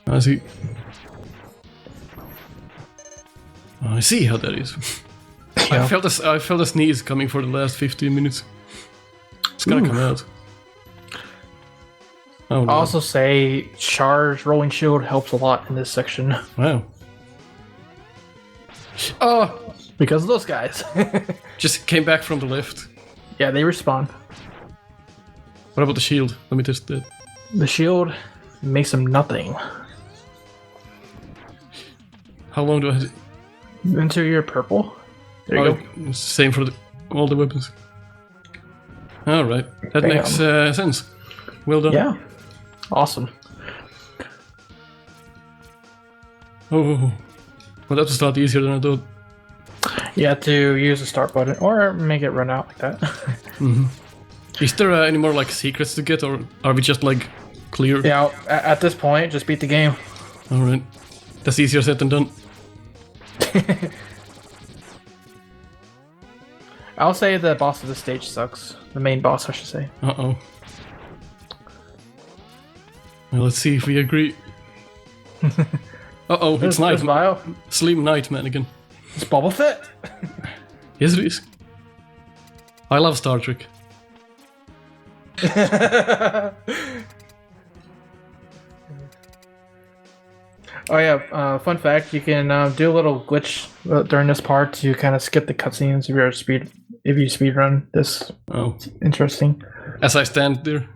I see. I see how that is. Yeah. I felt a sneeze coming for the last 15 minutes. It's gonna come out. Oh, no. I'll also say charge rolling shield helps a lot in this section. Wow. Oh! Because of those guys. Just came back from the left. Yeah, they respawn. What about the shield? Let me test that. The shield makes them nothing. How long do I have to... Until you're purple. There you go. It's the same for all the weapons. Alright, that Bam. makes sense. Well done. Yeah. Awesome. Oh, well, that was a lot easier than I thought. You have to use the start button or make it run out like that. Is there any more like secrets to get, or are we just like clear? Yeah, at this point, just beat the game. Alright. That's easier said than done. I'll say the boss of the stage sucks. The main boss, I should say. Uh-oh. Well, let's see if we agree. Uh-oh, it's There's night. Vile. Sleep night, man, again. It's Boba Fett. Yes, it is. I love Star Trek. Oh yeah, fun fact, you can do a little glitch during this part to kind of skip the cutscenes if you speed run this. Oh. It's interesting. As I stand there.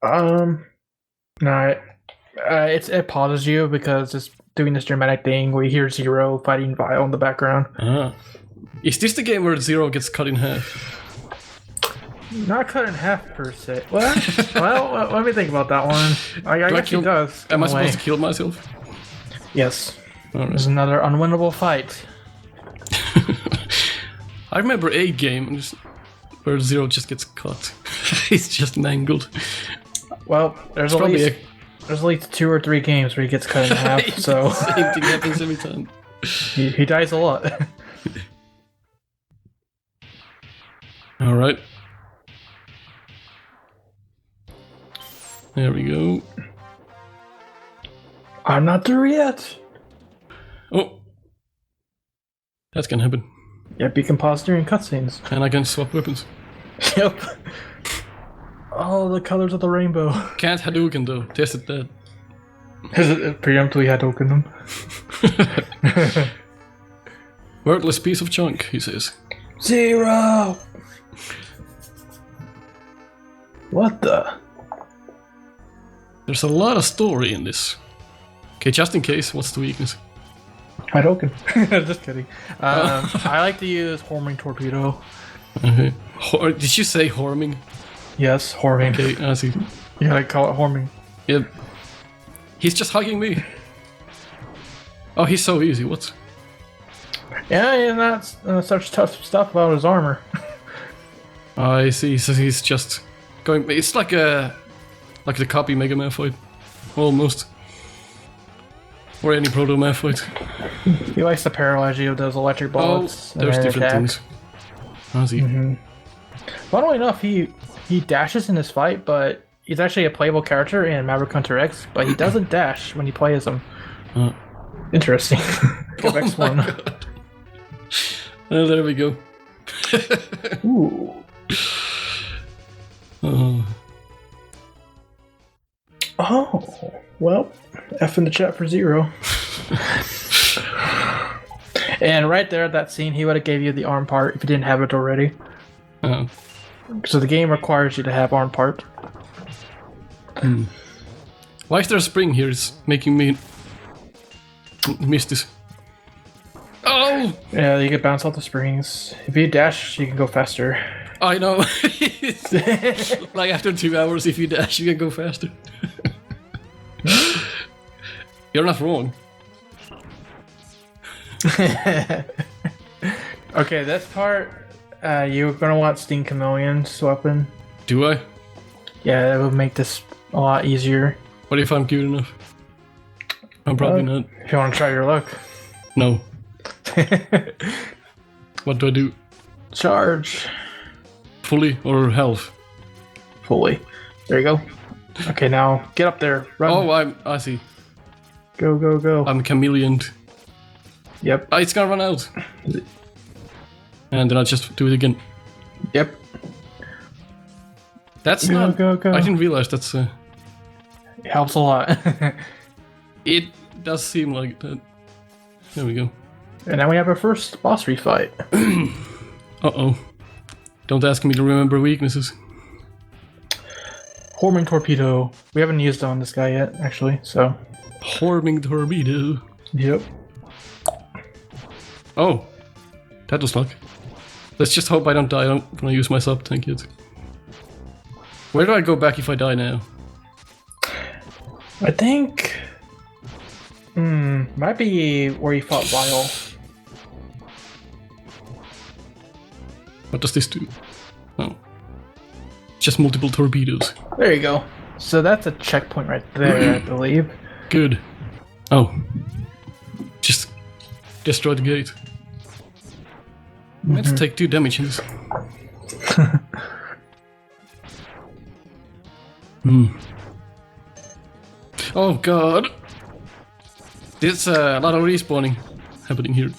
No, it pauses you because it's doing this dramatic thing where you hear Zero fighting Vile in the background. Ah. Is this the game where Zero gets cut in half? Not cut in half per se. Well, let me think about that one. I guess he does. Am I supposed to kill myself? Yes. Alright. There's another unwinnable fight. I remember a game where Zero just gets cut. He's just mangled. Well, there's at least 2 or 3 games where he gets cut in half, so Same thing happens every time. he dies a lot. Alright. There we go. I'm not through yet. Oh. That's gonna happen. Yep, you can pause during cutscenes. And I can swap weapons. Yep. Oh, the colors of the rainbow. Can't Hadouken though. Tested that. Is it preemptively Hadouken them? Worthless piece of junk, he says. Zero! What the? There's a lot of story in this. Okay, just in case, what's the weakness? Hadouken. Just kidding. I like to use Homing Torpedo. Okay. Did you say horming? Yes, Homing. Okay, I see. You gotta call it Homing. Yep. He's just hugging me. Oh, he's so easy, what? Yeah, he's not such tough stuff about his armor. I see, so he's just going... It's like the copy Mega Man fight. Almost. Or any Proto Man fight. He likes to paralyze you with those electric bullets. Oh, there's different things. I see. Funnily enough, he dashes in this fight, but he's actually a playable character in Maverick Hunter X, but he doesn't dash when he plays him. Interesting. X1. Oh, there we go. Ooh. Oh, well, F in the chat for Zero. And right there, that scene, he would have gave you the arm part if you didn't have it already. Oh. So the game requires you to have arm part. Why is there a spring here? It's making me miss this. Oh! Yeah, you can bounce off the springs. If you dash, you can go faster. I know. Like after 2 hours, if you dash, you can go faster. You're not wrong. Okay, this part, you're gonna want Sting Chameleon's weapon. Do I? Yeah, that would make this a lot easier. What if I'm cute enough? I'm probably not. If you want to try your luck. No. What do I do? Charge. Fully or half? Fully. There you go. Okay, now get up there. Run. Oh, I see. Go, go, go. I'm Chameleon. Yep. It's gonna run out. And then I'll just do it again. Yep. That's go, not... Go, go. I didn't realize that's... It helps a lot. It does seem like that. There we go. And now we have our first boss refight. Uh-oh. Don't ask me to remember weaknesses. Homing Torpedo. We haven't used on this guy yet, actually, so... Homing Torpedo. Yep. Oh. That was luck. Let's just hope I don't die when I use my sub tank yet. Where do I go back if I die now? I think... might be where you fought Lyle. What does this do? Oh. Just multiple torpedoes. There you go. So that's a checkpoint right there, I believe. Good. Oh. Just destroy the gate. Let's take 2 damage in this. Oh god. There's a lot of respawning happening here.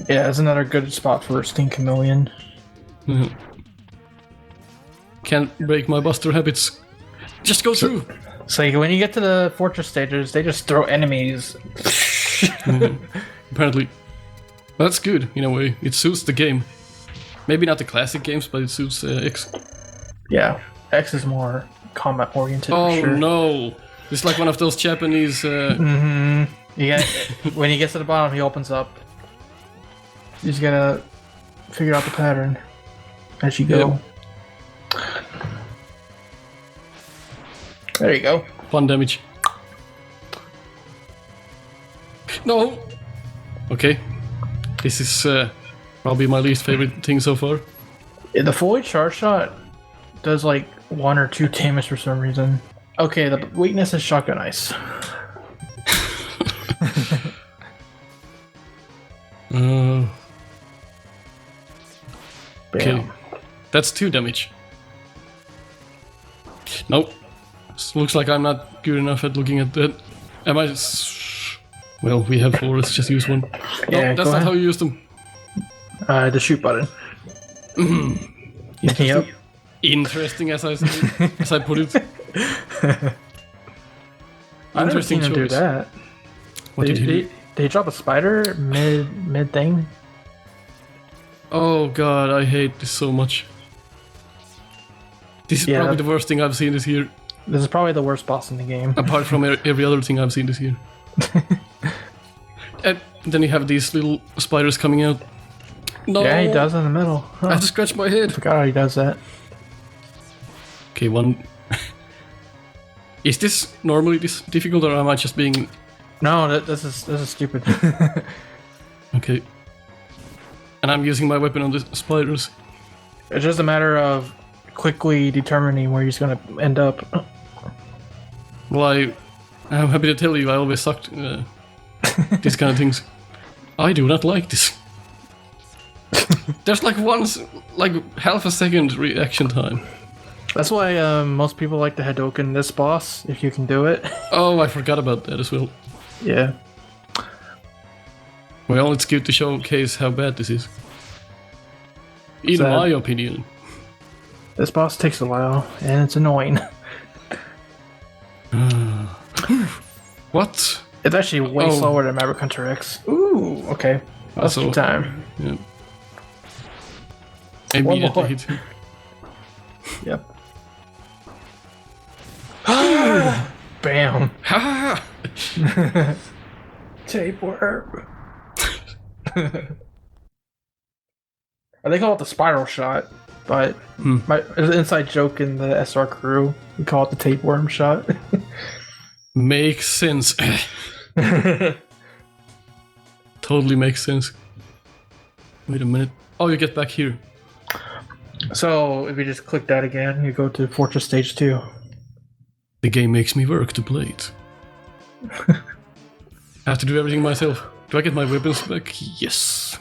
Yeah, it's another good spot for Sting Chameleon. Can't break my buster habits. Just go through. So when you get to the fortress stages, they just throw enemies. Apparently. Well, that's good, in a way. It suits the game. Maybe not the classic games, but it suits X. Yeah, X is more combat-oriented, Oh for sure. no! It's like one of those Japanese... You get, when he gets to the bottom, he opens up. You just gotta figure out the pattern as you go. Yep. There you go. Fun damage. No! Okay. This is probably my least favorite thing so far. Yeah, the fully charged shot does like 1 or 2 damage for some reason. Okay, the weakness is shotgun ice. Okay, that's 2 damage. Nope. Looks like I'm not good enough at looking at that. Am I? Well, we have 4. Let's just use 1. Yeah, no, that's not how you use them. The shoot button. Interesting. Yep. Interesting, as I say, as I put it. I've never seen him do that. What did he do? Did he drop a spider mid thing? Oh god, I hate this so much. This is probably the worst thing I've seen this year. This is probably the worst boss in the game. Apart from every other thing I've seen this year. And then you have these little spiders coming out. No! Yeah, he does in the middle. Huh. I have to scratch my head. I forgot how he does that. Okay, 1. Is this normally this difficult, or am I just being... No, this is stupid. Okay. And I'm using my weapon on the spiders. It's just a matter of quickly determining where he's gonna end up. Well, I'm happy to tell you, I always sucked these kind of things. I do not like this. There's like half a second reaction time. That's why most people like the Hadoken this boss, if you can do it. Oh, I forgot about that as well. Yeah. Well, it's good to showcase how bad this is. In my opinion. This boss takes a while, and it's annoying. What? It's actually way slower than Maverick Hunter X. Ooh, okay. That's good time. Yeah. Immediately hit him. Yep. Bam. Ha! Tapeworm. They call it the spiral shot, but there's an inside joke in the SR crew. We call it the tapeworm shot. Makes sense. Totally makes sense. Wait a minute. Oh, you get back here. So, if you just click that again, you go to Fortress Stage 2. The game makes me work to play it. I have to do everything myself. Do I get my weapons back? Yes.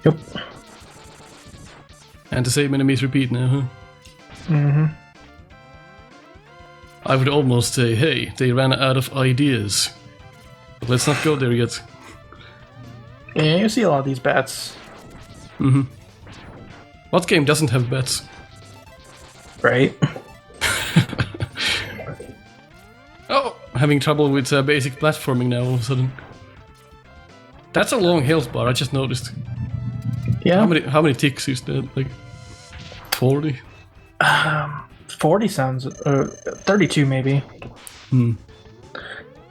Yep. And the same enemies repeat now, huh? Mm-hmm. I would almost say, hey, they ran out of ideas. But let's not go there yet. Yeah, you see a lot of these bats. Mm-hmm. What game doesn't have bats? Right. Oh, having trouble with basic platforming now all of a sudden. That's a long health bar, I just noticed. Yeah. How many ticks is that? Like 40? 40 sounds... 32 maybe.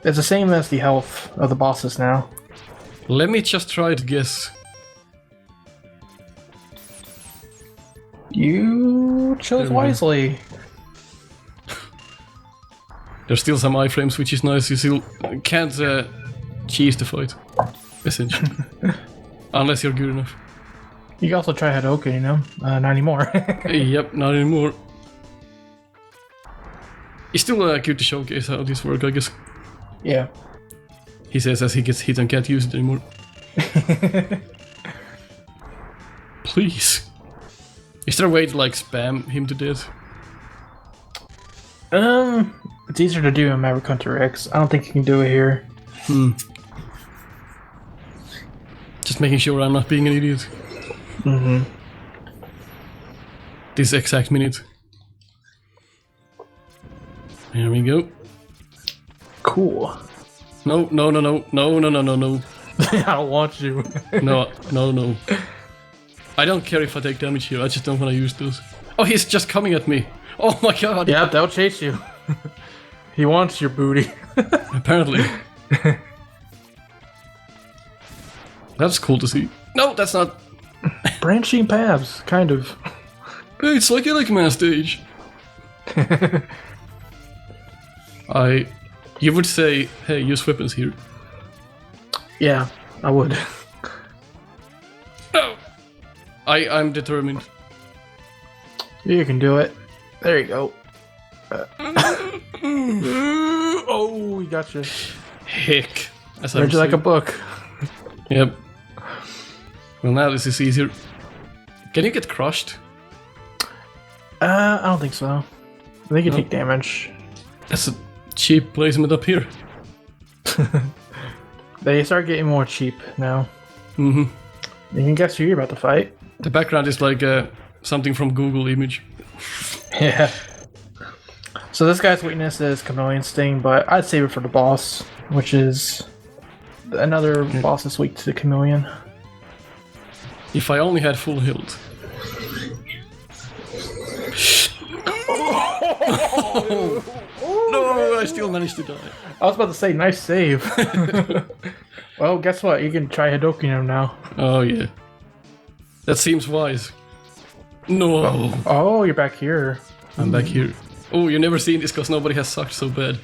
It's the same as the health of the bosses now. Let me just try to guess. You chose wisely. There's still some iframes, which is nice. You still can't cheese the fight, essentially. Unless you're good enough. You can also try Hadoken, you know? Not anymore. Yep, not anymore. It's still good to showcase how this works, I guess. Yeah. He says as he gets hit and can't use it anymore. Please. Is there a way to like spam him to death? It's easier to do in Maverick Hunter X. I don't think you can do it here. Just making sure I'm not being an idiot. This exact minute. Here we go. Cool. No. I don't want you. No. I don't care if I take damage here, I just don't want to use those. Oh, he's just coming at me. Oh my god. Yeah, they'll chase you. He wants your booty. Apparently. That's cool to see. No, that's not. Branching paths, kind of. Hey, it's like Man stage. You would say, hey, use weapons here. Yeah, I would. No! I'm determined. You can do it. There you go. Oh, we got you. Heck. Read you like a book. Yep. Well, now this is easier. Can you get crushed? I don't think so. I think you take damage. That's a cheap placement up here. They start getting more cheap now. You can guess who you're about to fight. The background is like something from Google image. Yeah. So this guy's weakness is Chameleon Sting, but I'd save it for the boss, which is another boss that's weak to the Chameleon. If I only had full health. No, I still managed to die. I was about to say, nice save. Well, guess what? You can try Hadoken him now. Oh, yeah. That seems wise. No. Oh, you're back here. I'm back here. Oh, you've never seen this because nobody has sucked so bad.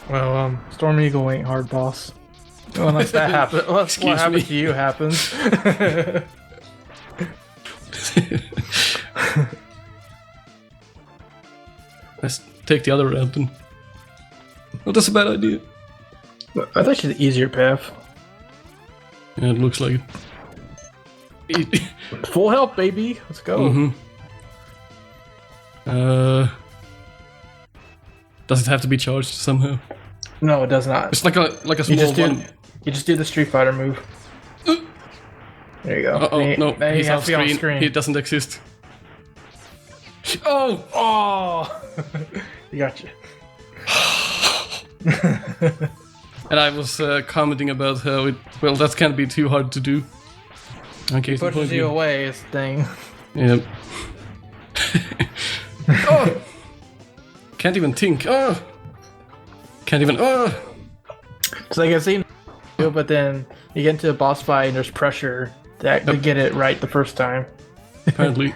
Well, Storm Eagle ain't hard boss. Unless that happens. Unless what happened to you happens. Let's take the other route then. Oh, that's a bad idea. I thought she's the easier path. Yeah, it looks like it. Full health, baby. Let's go. Does it have to be charged somehow? No, it does not. It's like a small one. You just do the Street Fighter move. There you go. No, then he's you have off to be on screen. screen. He doesn't exist. Oh! You got you. And I was commenting about how it. Well, that can't be too hard to do. Okay, It pushes you away, is the thing. Yep. Oh! Can't even think. Oh! Can't even. Oh! So I can see, but then you get into a boss fight and there's pressure to actually get it right the first time. Apparently.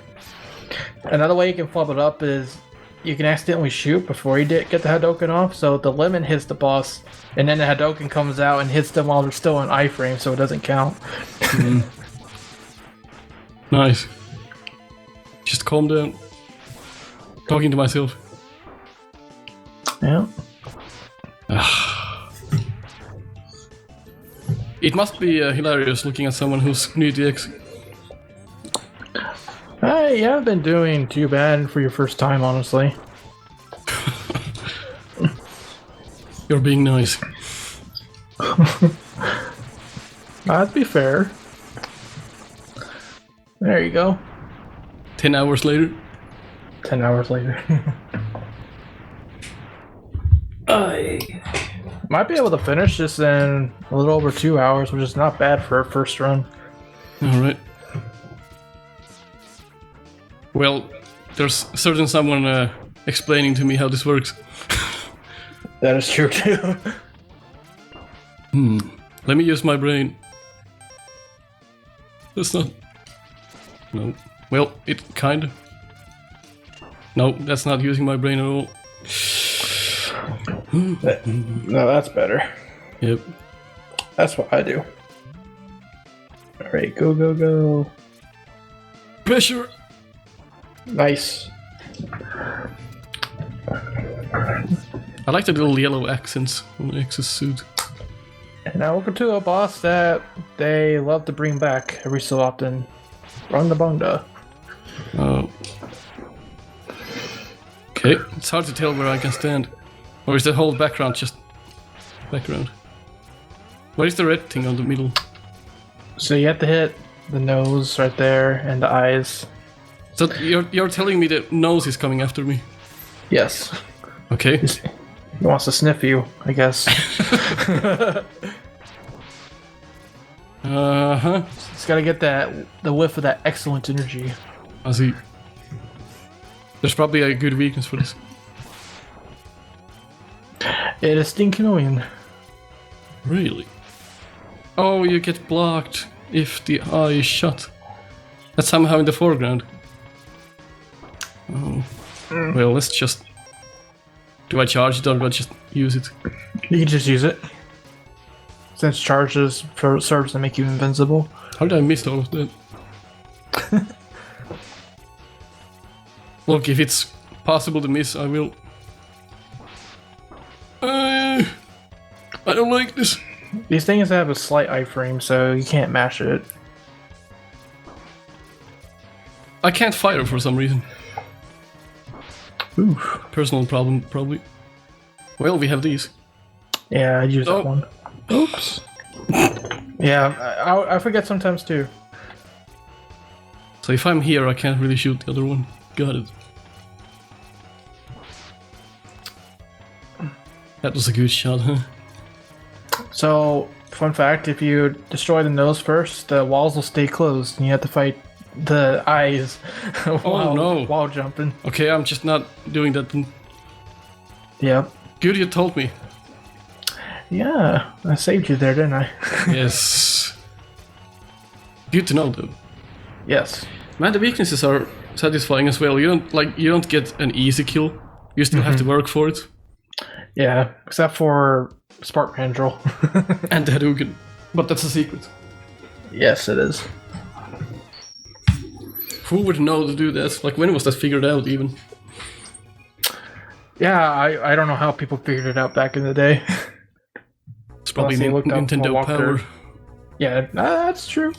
Another way you can flub it up is you can accidentally shoot before you get the Hadoken off, so the lemon hits the boss, and then the Hadoken comes out and hits them while they're still in iframe, so it doesn't count. Nice. Just calm down. Talking to myself. Yeah. It must be hilarious looking at someone who's new to X. You haven't been doing too bad for your first time, honestly. You're being nice. That'd be fair. There you go. 10 hours later. 10 hours later. I might be able to finish this in a little over 2 hours, which is not bad for a first run. Alright. Well, there's certain someone explaining to me how this works. That is true too. Let me use my brain. That's not... No. Well, it kind of. No, that's not using my brain at all. No, that's better. Yep. That's what I do. Alright, go, go, go. Pressure! Nice. I like the little yellow accents on X's suit. And now welcome to a boss that they love to bring back every so often. Runga Bunga. Oh. Okay, it's hard to tell where I can stand. Or is the whole background just background? What is the red thing on the middle? So you have to hit the nose right there and the eyes. So you're telling me the nose is coming after me? Yes. Okay. He wants to sniff you, I guess. Uh-huh. He's gotta get the whiff of that excellent energy. I see. There's probably a good weakness for this. It is Chameleon. Really? Oh, you get blocked if the eye is shut. That's somehow in the foreground. Oh. Well, let's just... Do I charge it or do I just use it? You can just use it. Since charges serves to make you invincible. How did I miss all of that? Look, if it's possible to miss, I will. I don't like this. These things have a slight iframe, so you can't mash it. I can't fire for some reason. Oof. Personal problem, probably. Well, we have these. Yeah, I use that one. Oops. Yeah, I forget sometimes too. So if I'm here, I can't really shoot the other one. Got it. That was a good shot, huh? So, fun fact, if you destroy the nose first, the walls will stay closed and you have to fight the eyes while jumping. Okay, I'm just not doing that then. Yep. Good you told me. Yeah, I saved you there, didn't I? Yes. Good to know though. Yes. Man, the weaknesses are satisfying as well. You don't get an easy kill. You still have to work for it. Yeah, except for Spark Mandrill. And the Hadouken. But that's a secret. Yes, it is. Who would know to do that? Like, when was that figured out even? Yeah, I don't know how people figured it out back in the day. It's probably Nintendo power. Yeah, that's true.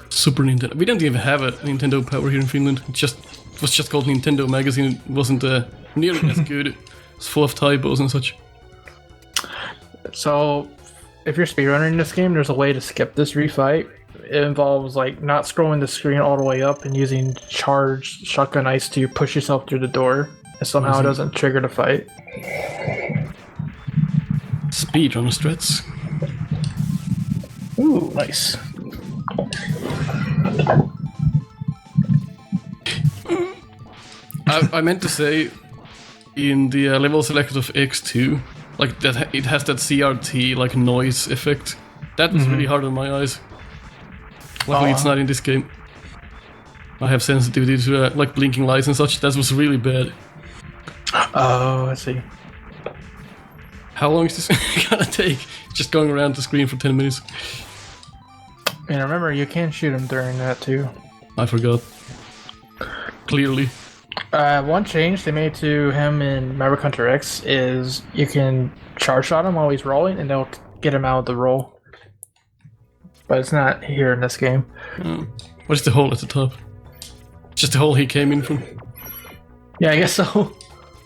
Super Nintendo. We didn't even have a Nintendo power here in Finland. It was just called Nintendo Magazine. It wasn't nearly as good. It's full of typos and such. So, if you're speedrunning this game, there's a way to skip this refight. It involves like not scrolling the screen all the way up and using charged shotgun ice to push yourself through the door. And somehow it doesn't trigger the fight. Speedrun strats. Ooh, nice. I meant to say, in the level selected of X2, like that, it has that CRT like noise effect. That was really hard on my eyes. Luckily, it's not in this game. I have sensitivity to like blinking lights and such. That was really bad. Oh, I see. How long is this gonna take? Just going around the screen for 10 minutes. And remember, you can shoot him during that too. I forgot. Clearly. One change they made to him in Maverick Hunter X is you can charge shot him while he's rolling and they'll get him out of the roll. But it's not here in this game. What is the hole at the top? Just the hole he came in from? Yeah, I guess so.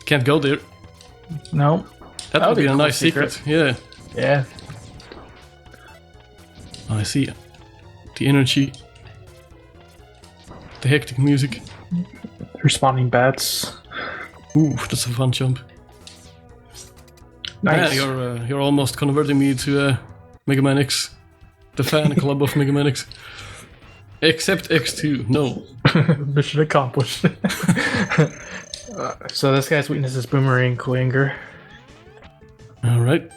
Can't go there. No. That would be a cool nice secret. Yeah. Yeah. I see. The energy. The hectic music. Respawning bats. Ooh, that's a fun jump. Nice. Yeah, you're almost converting me to Mega Man X. The fan club of Mega Man X. Except X2, no. Mission accomplished. So this guy's weakness is Boomerang Kuwanger. Alright.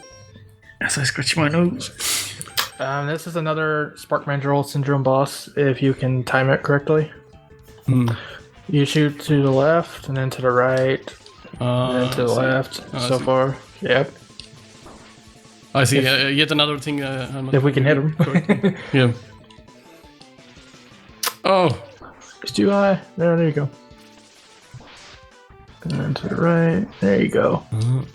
As I scratch my nose. This is another Spark Mandrill syndrome boss. If you can time it correctly, you shoot to the left and then to the right, and then to the left. So far, yep. I see. Yet another thing. If we can hit him. Yeah. Oh. It's too high. There you go. And then to the right. There you go. And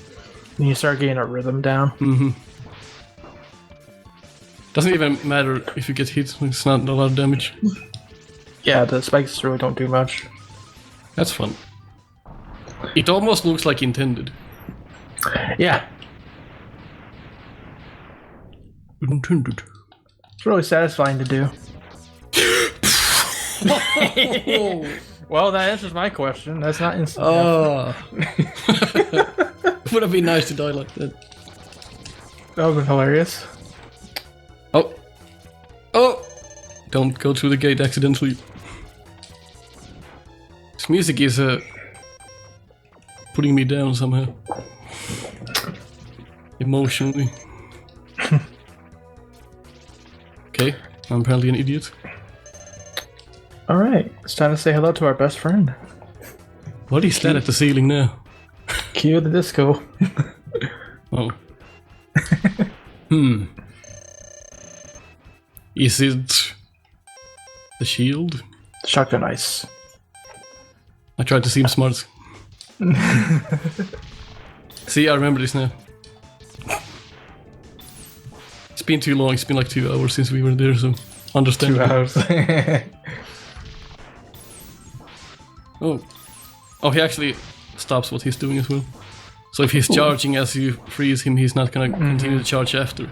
you start getting a rhythm down. Doesn't even matter if you get hit. It's not a lot of damage. Yeah, the spikes really don't do much. That's fun. It almost looks like intended. Yeah. Intended. It's really satisfying to do. Well, that answers my question. That's not instant. Would have been nice to die like that. That would have been hilarious. Oh! Don't go through the gate accidentally. This music is putting me down somehow. Emotionally. Okay, I'm apparently an idiot. Alright, it's time to say hello to our best friend. What is that at the ceiling now? Cue the disco. Oh. Is it the shield? Shotgun ice. I tried to seem smart. See, I remember this now. It's been too long, it's been like 2 hours since we were there, so understand. 2 hours. Oh, he actually stops what he's doing as well. So if he's charging as you freeze him, he's not gonna continue to charge after.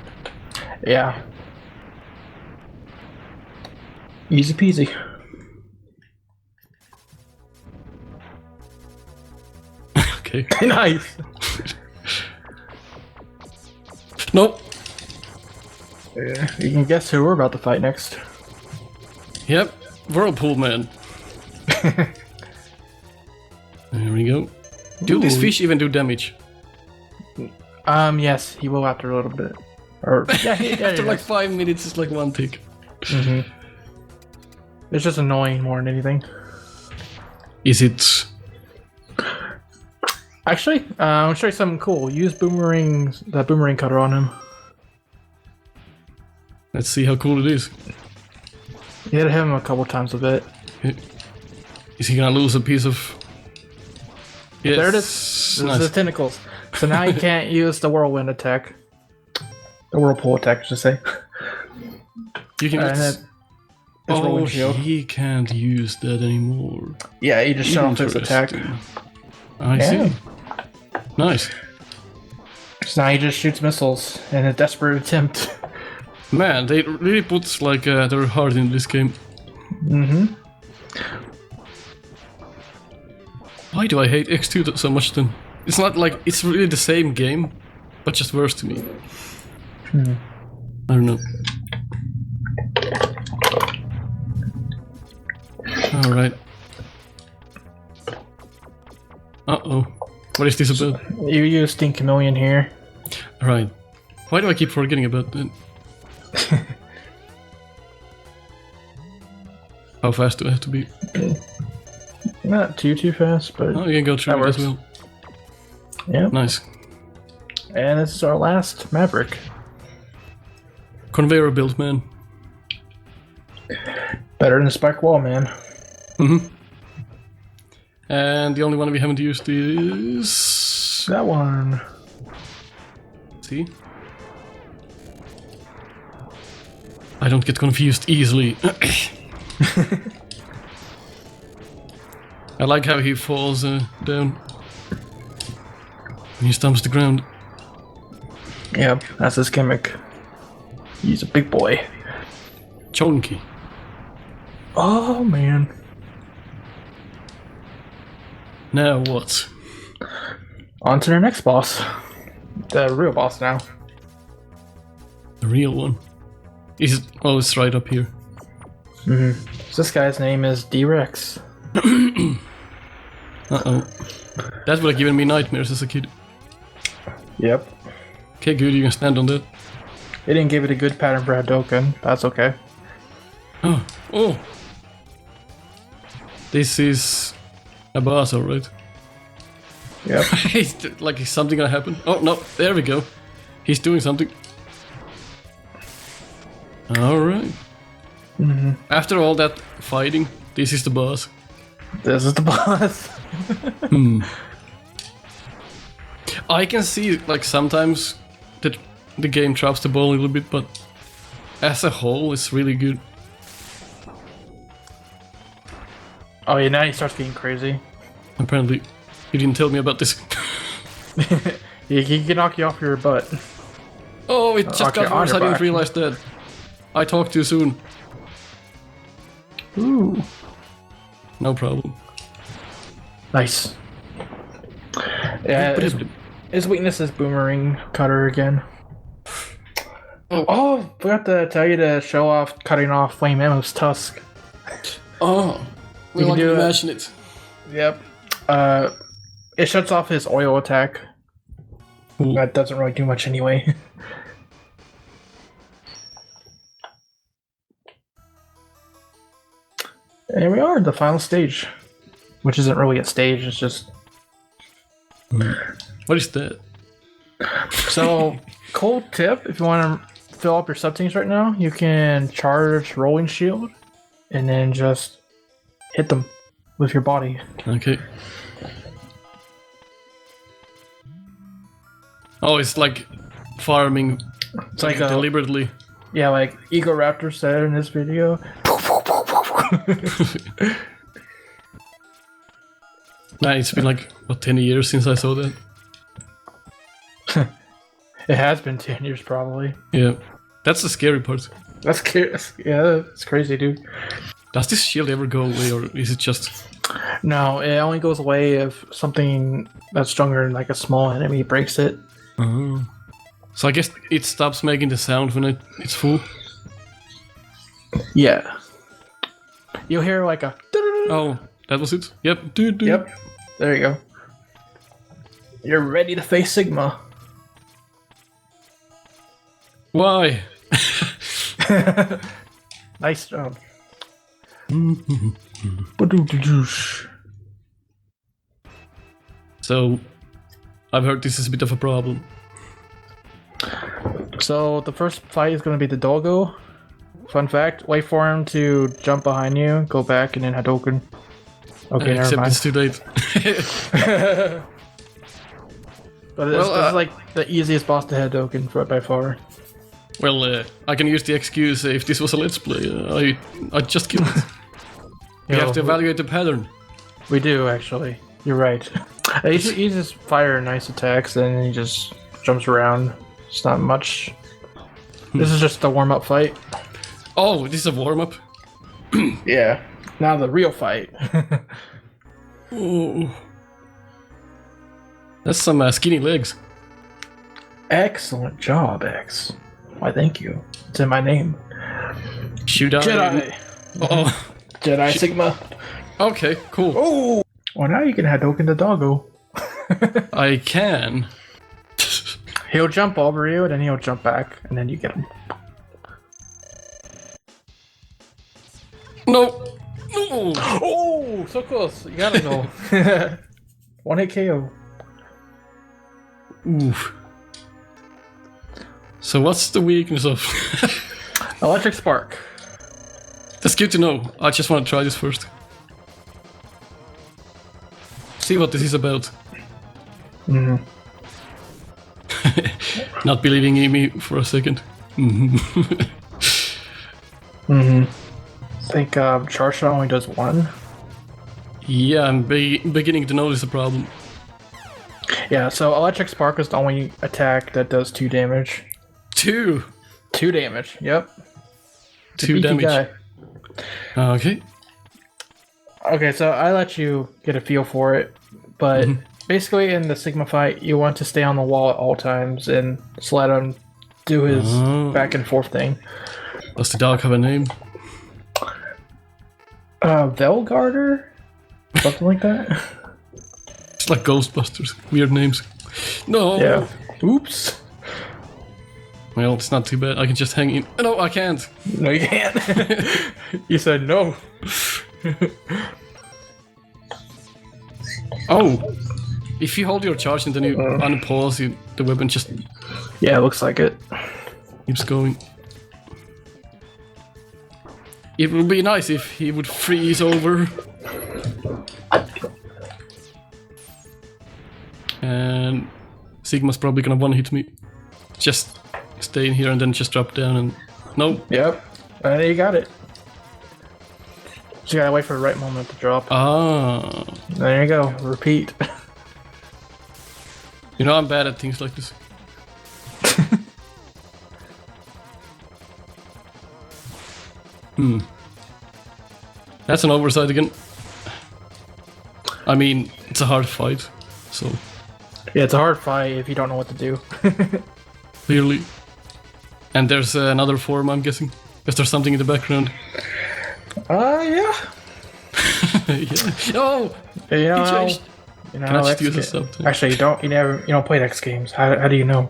Yeah. Easy peasy. Okay. Nice. Nope. Yeah, you can guess who we're about to fight next. Yep. Whirlpool Man. There we go. Do these fish even do damage? Yes, he will after a little bit. Or yeah, after like 5 minutes, it's like one tick. It's just annoying more than anything. Is it? Actually, I'll show you something cool. Use that boomerang cutter on him. Let's see how cool it is. You hit him a couple times with it. Is he gonna lose a piece of? Yes. There it is. There's Nice. the tentacles. So now you can't use the whirlwind attack. The whirlpool attack, I should say. You can. Whirlwind shield. He can't use that anymore. Yeah, he just shut off his attack. I see. Nice. So now he just shoots missiles in a desperate attempt. Man, they really put like their heart in this game. Why do I hate X2 so much then? It's not like it's really the same game, but just worse to me. I don't know. Alright. Uh-oh. What is this about? You use Chameleon here. Right. Why do I keep forgetting about that? How fast do I have to be? Not too fast, but Oh, you can go through it as well. Yeah. Nice. And this is our last Maverick. Conveyor belt man. Better than Spike Wall, man. And the only one we haven't used is... That one. See? I don't get confused easily. I like how he falls down. And he stumps the ground. Yep, that's his gimmick. He's a big boy. Chonky. Oh, man. Now what? On to the next boss. The real boss now. The real one. Is it? Oh, it's right up here. So this guy's name is D-Rex. Uh-oh. That would have given me nightmares as a kid. Yep. Okay, good, you can stand on that. It didn't give it a good pattern for Hadouken. That's okay. Oh, oh! This is a boss, alright. Yep. Like, is something gonna happen? Oh, no, there we go. He's doing something. Alright. After all that fighting, this is the boss. This is the boss. I can see, like, sometimes that the game drops the ball a little bit, but as a whole, it's really good. Oh yeah, now he starts getting crazy. Apparently, you didn't tell me about this. He can knock you off your butt. Oh, it just got worse. I didn't realize that. I talked too soon. Ooh. No problem. Nice. Yeah, his weakness is boomerang cutter again. Oh, forgot to tell you to show off cutting off Flame Mammoth's tusk. Oh, we can do imagine it. Yep. It shuts off his oil attack. Ooh. That doesn't really do much anyway. And here we are, the final stage. Which isn't really a stage, it's just... What is that? So, cool tip, if you want to fill up your sub-teams right now, you can charge Rolling Shield, and then just hit them with your body. Okay. Oh, it's like farming. It's like deliberately. Yeah, like Ego Raptor said in this video. Nah, it's been like, what, 10 years since I saw that? It has been 10 years, probably. Yeah. That's the scary part. That's yeah, it's crazy, dude. Does this shield ever go away, or is it just... No, it only goes away if something that's stronger than like a small enemy breaks it. Oh. So I guess it stops making the sound when it's full? Yeah. You'll hear like a... Oh, that was it? Yep. Yep. There you go. You're ready to face Sigma. Why? Nice job. So, I've heard this is a bit of a problem. So, the first fight is going to be the doggo. Fun fact, wait for him to jump behind you, go back, and then Hadouken. Okay, never mind. Except it's too late. But this is like the easiest boss to Hadouken by far. Well, I can use the excuse if this was a let's play. I just killed it. We have to evaluate the pattern. We do, actually. You're right. He just fire nice attacks, and then he just jumps around. It's not much. This is just a warm-up fight. Oh, this is a warm-up? Yeah. Now the real fight. Oh. That's some skinny legs. Excellent job, X. Why, thank you. It's in my name. Shoot out. Jedi. Oh. Jedi Sigma. Okay, cool. Oh. Well, now you can Hadouken the doggo. I can. He'll jump over you, and then he'll jump back, and then you get him. No. No. Oh, so close. You gotta go. One hit KO. Oof. So what's the weakness of... Electric Spark. That's good to know. I just want to try this first. See what this is about. Mm-hmm. Not believing in me for a second. Mm-hmm. I think charge shot only does one. Yeah, I'm beginning to notice a problem. Yeah, so Electric Spark is the only attack that does 2 damage. 2? 2 damage, yep. 2 damage. Guy. Okay. Okay, so I let you get a feel for it, but basically in the Sigma fight, you want to stay on the wall at all times and just let him do his back and forth thing. Does the dog have a name? Velgarder? Something like that? It's like Ghostbusters. Weird names. No! Yeah. Oops. Well, it's not too bad. I can just hang in. No, I can't. No, you can't. You said no. Oh! If you hold your charge and then you unpause, the weapon just Yeah, it looks like it. keeps going. It would be nice if he would freeze over. And Sigma's probably gonna one-hit me. Just stay in here and then just drop down and... No! Yep. There you got it. Just gotta wait for the right moment to drop. Ah! There you go. Repeat. You know I'm bad at things like this. That's an oversight again. I mean, it's a hard fight, so... Yeah, it's a hard fight if you don't know what to do. Clearly. And there's another form, I'm guessing. Because there's something in the background. Yeah. Yeah. Oh! You know He how, changed. you know Can I how just use X the subtitle? Actually, you don't play X games. How do you know?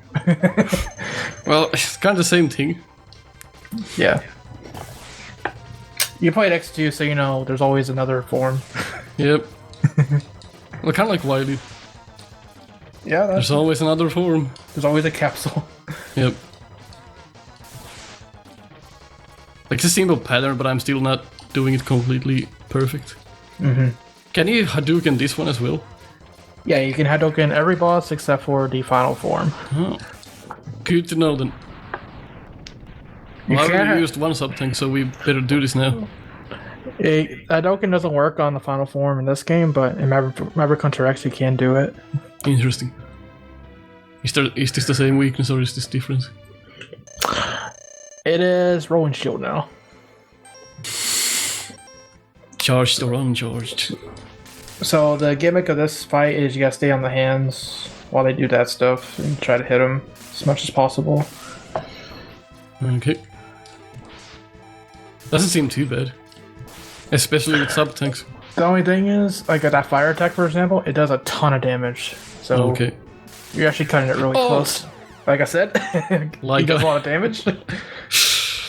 Well, it's kind of the same thing. Yeah. You played X2, so you know there's always another form. Yep. Well, kind of like Wily. Yeah, There's always another form. there's always a capsule. Yep. Like it's a simple pattern, but I'm still not doing it completely perfect. Can you Hadouken this one as well? Yeah, you can Hadouken every boss except for the final form. Oh. Good to know then. You Well, I can't- already used one sub-tank, so we better do this now. Hadouken doesn't work on the final form in this game, but in Maverick Hunter X you can do it. Interesting. Is this the same weakness or is this different? It is rolling shield now. Charged or uncharged? So the gimmick of this fight is you gotta stay on the hands while they do that stuff and try to hit them as much as possible. Okay. Doesn't seem too bad. Especially with sub-tanks. The only thing is, like that fire attack, for example, it does a ton of damage. So Okay. you're actually cutting it really close. Like I said, Like it does a lot of damage.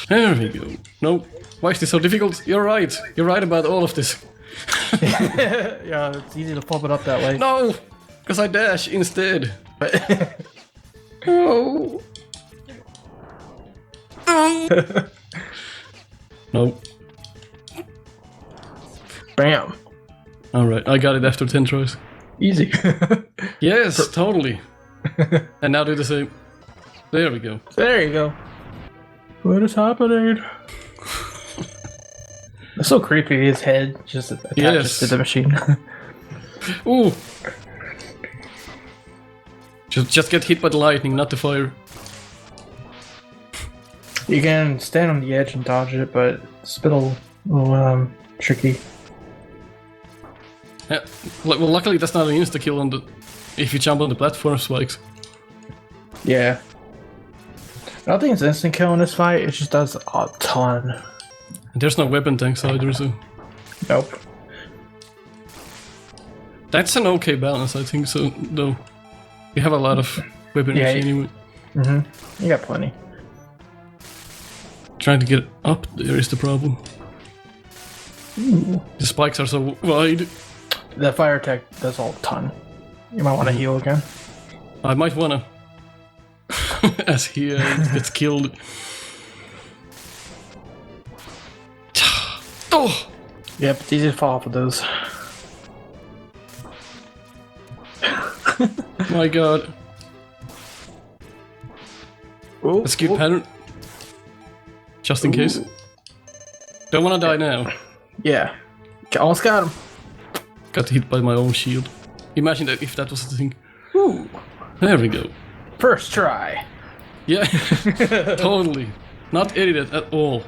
There we go. No. Why is this so difficult? You're right. You're right about all of this. Yeah, it's easy to pump it up that way. No! Because I dash instead. No. No. Bam. Alright, I got it after 10 tries. Easy. Yes, totally. And now do the same. There we go. There you go. What is happening? It's so creepy, his head just attaches Yes. to the machine. Ooh! Just get hit by the lightning, not the fire. You can stand on the edge and dodge it, but it's a little tricky. Yeah. Well, luckily that's not an insta-kill on the... if you jump on the platform spikes. Yeah. I don't think it's instant kill in this fight, it just does a ton. And there's no weapon tanks either, so... Nope. That's an okay balance, I think, so, though. You have a lot of weaponry Yeah, anyway. You got plenty. Trying to get up there is the problem. Ooh. The spikes are so wide. The fire attack does a ton. You might want to heal again. I might wanna. As he gets killed. Oh! Yep, it's easy to fall off of those. My god. Ooh, That's a good pattern. Just in case. Don't wanna die now. Yeah. Almost got him. Got hit by my own shield. Imagine that if that was the thing. Ooh. There we go. First try. Yeah, totally. Not edited at all.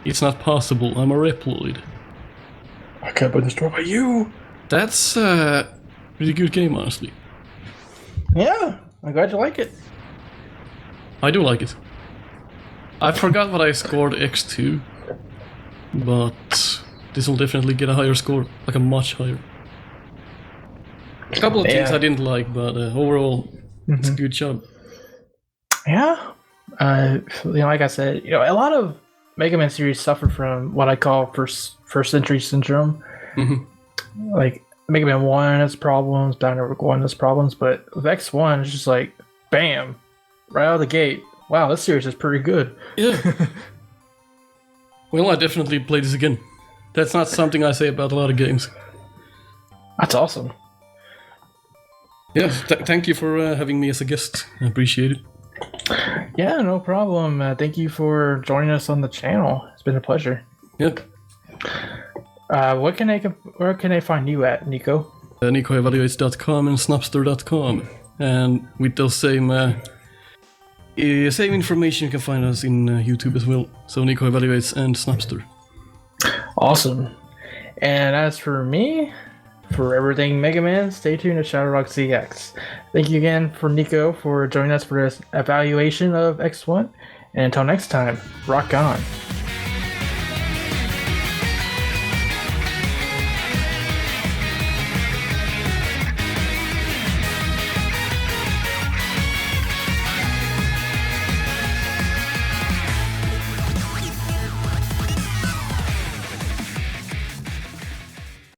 It's not possible, I'm a Reploid. I can't be destroyed by you. That's a really good game, honestly. Yeah, I'm glad you like it. I do like it. I forgot what I scored X2, but this will definitely get a higher score, like a much higher. A couple of things Yeah. I didn't like, but overall, it's a good job. Yeah, Like I said, a lot of Mega Man series suffer from what I call first entry syndrome. Like Mega Man 1 has problems, Dynamic 1 has problems, but with X1 it's just like bam, right out of the gate. Wow, this series is pretty good. Yeah. Well, I definitely play this again. That's not something I say about a lot of games. That's awesome. Yeah, thank you for having me as a guest. I appreciate it. Yeah, no problem. Thank you for joining us on the channel. It's been a pleasure. Yep. Where can I find you at, Nico? NicoEvaluates.com and Snupster.com. And with those same information, you can find us in YouTube as well. So Nico Evaluates and Snupster. Awesome. And as for me, for everything Mega Man, stay tuned to ShadowRockZX. Thank you again for Nico for joining us for this evaluation of X1. And until next time, rock on.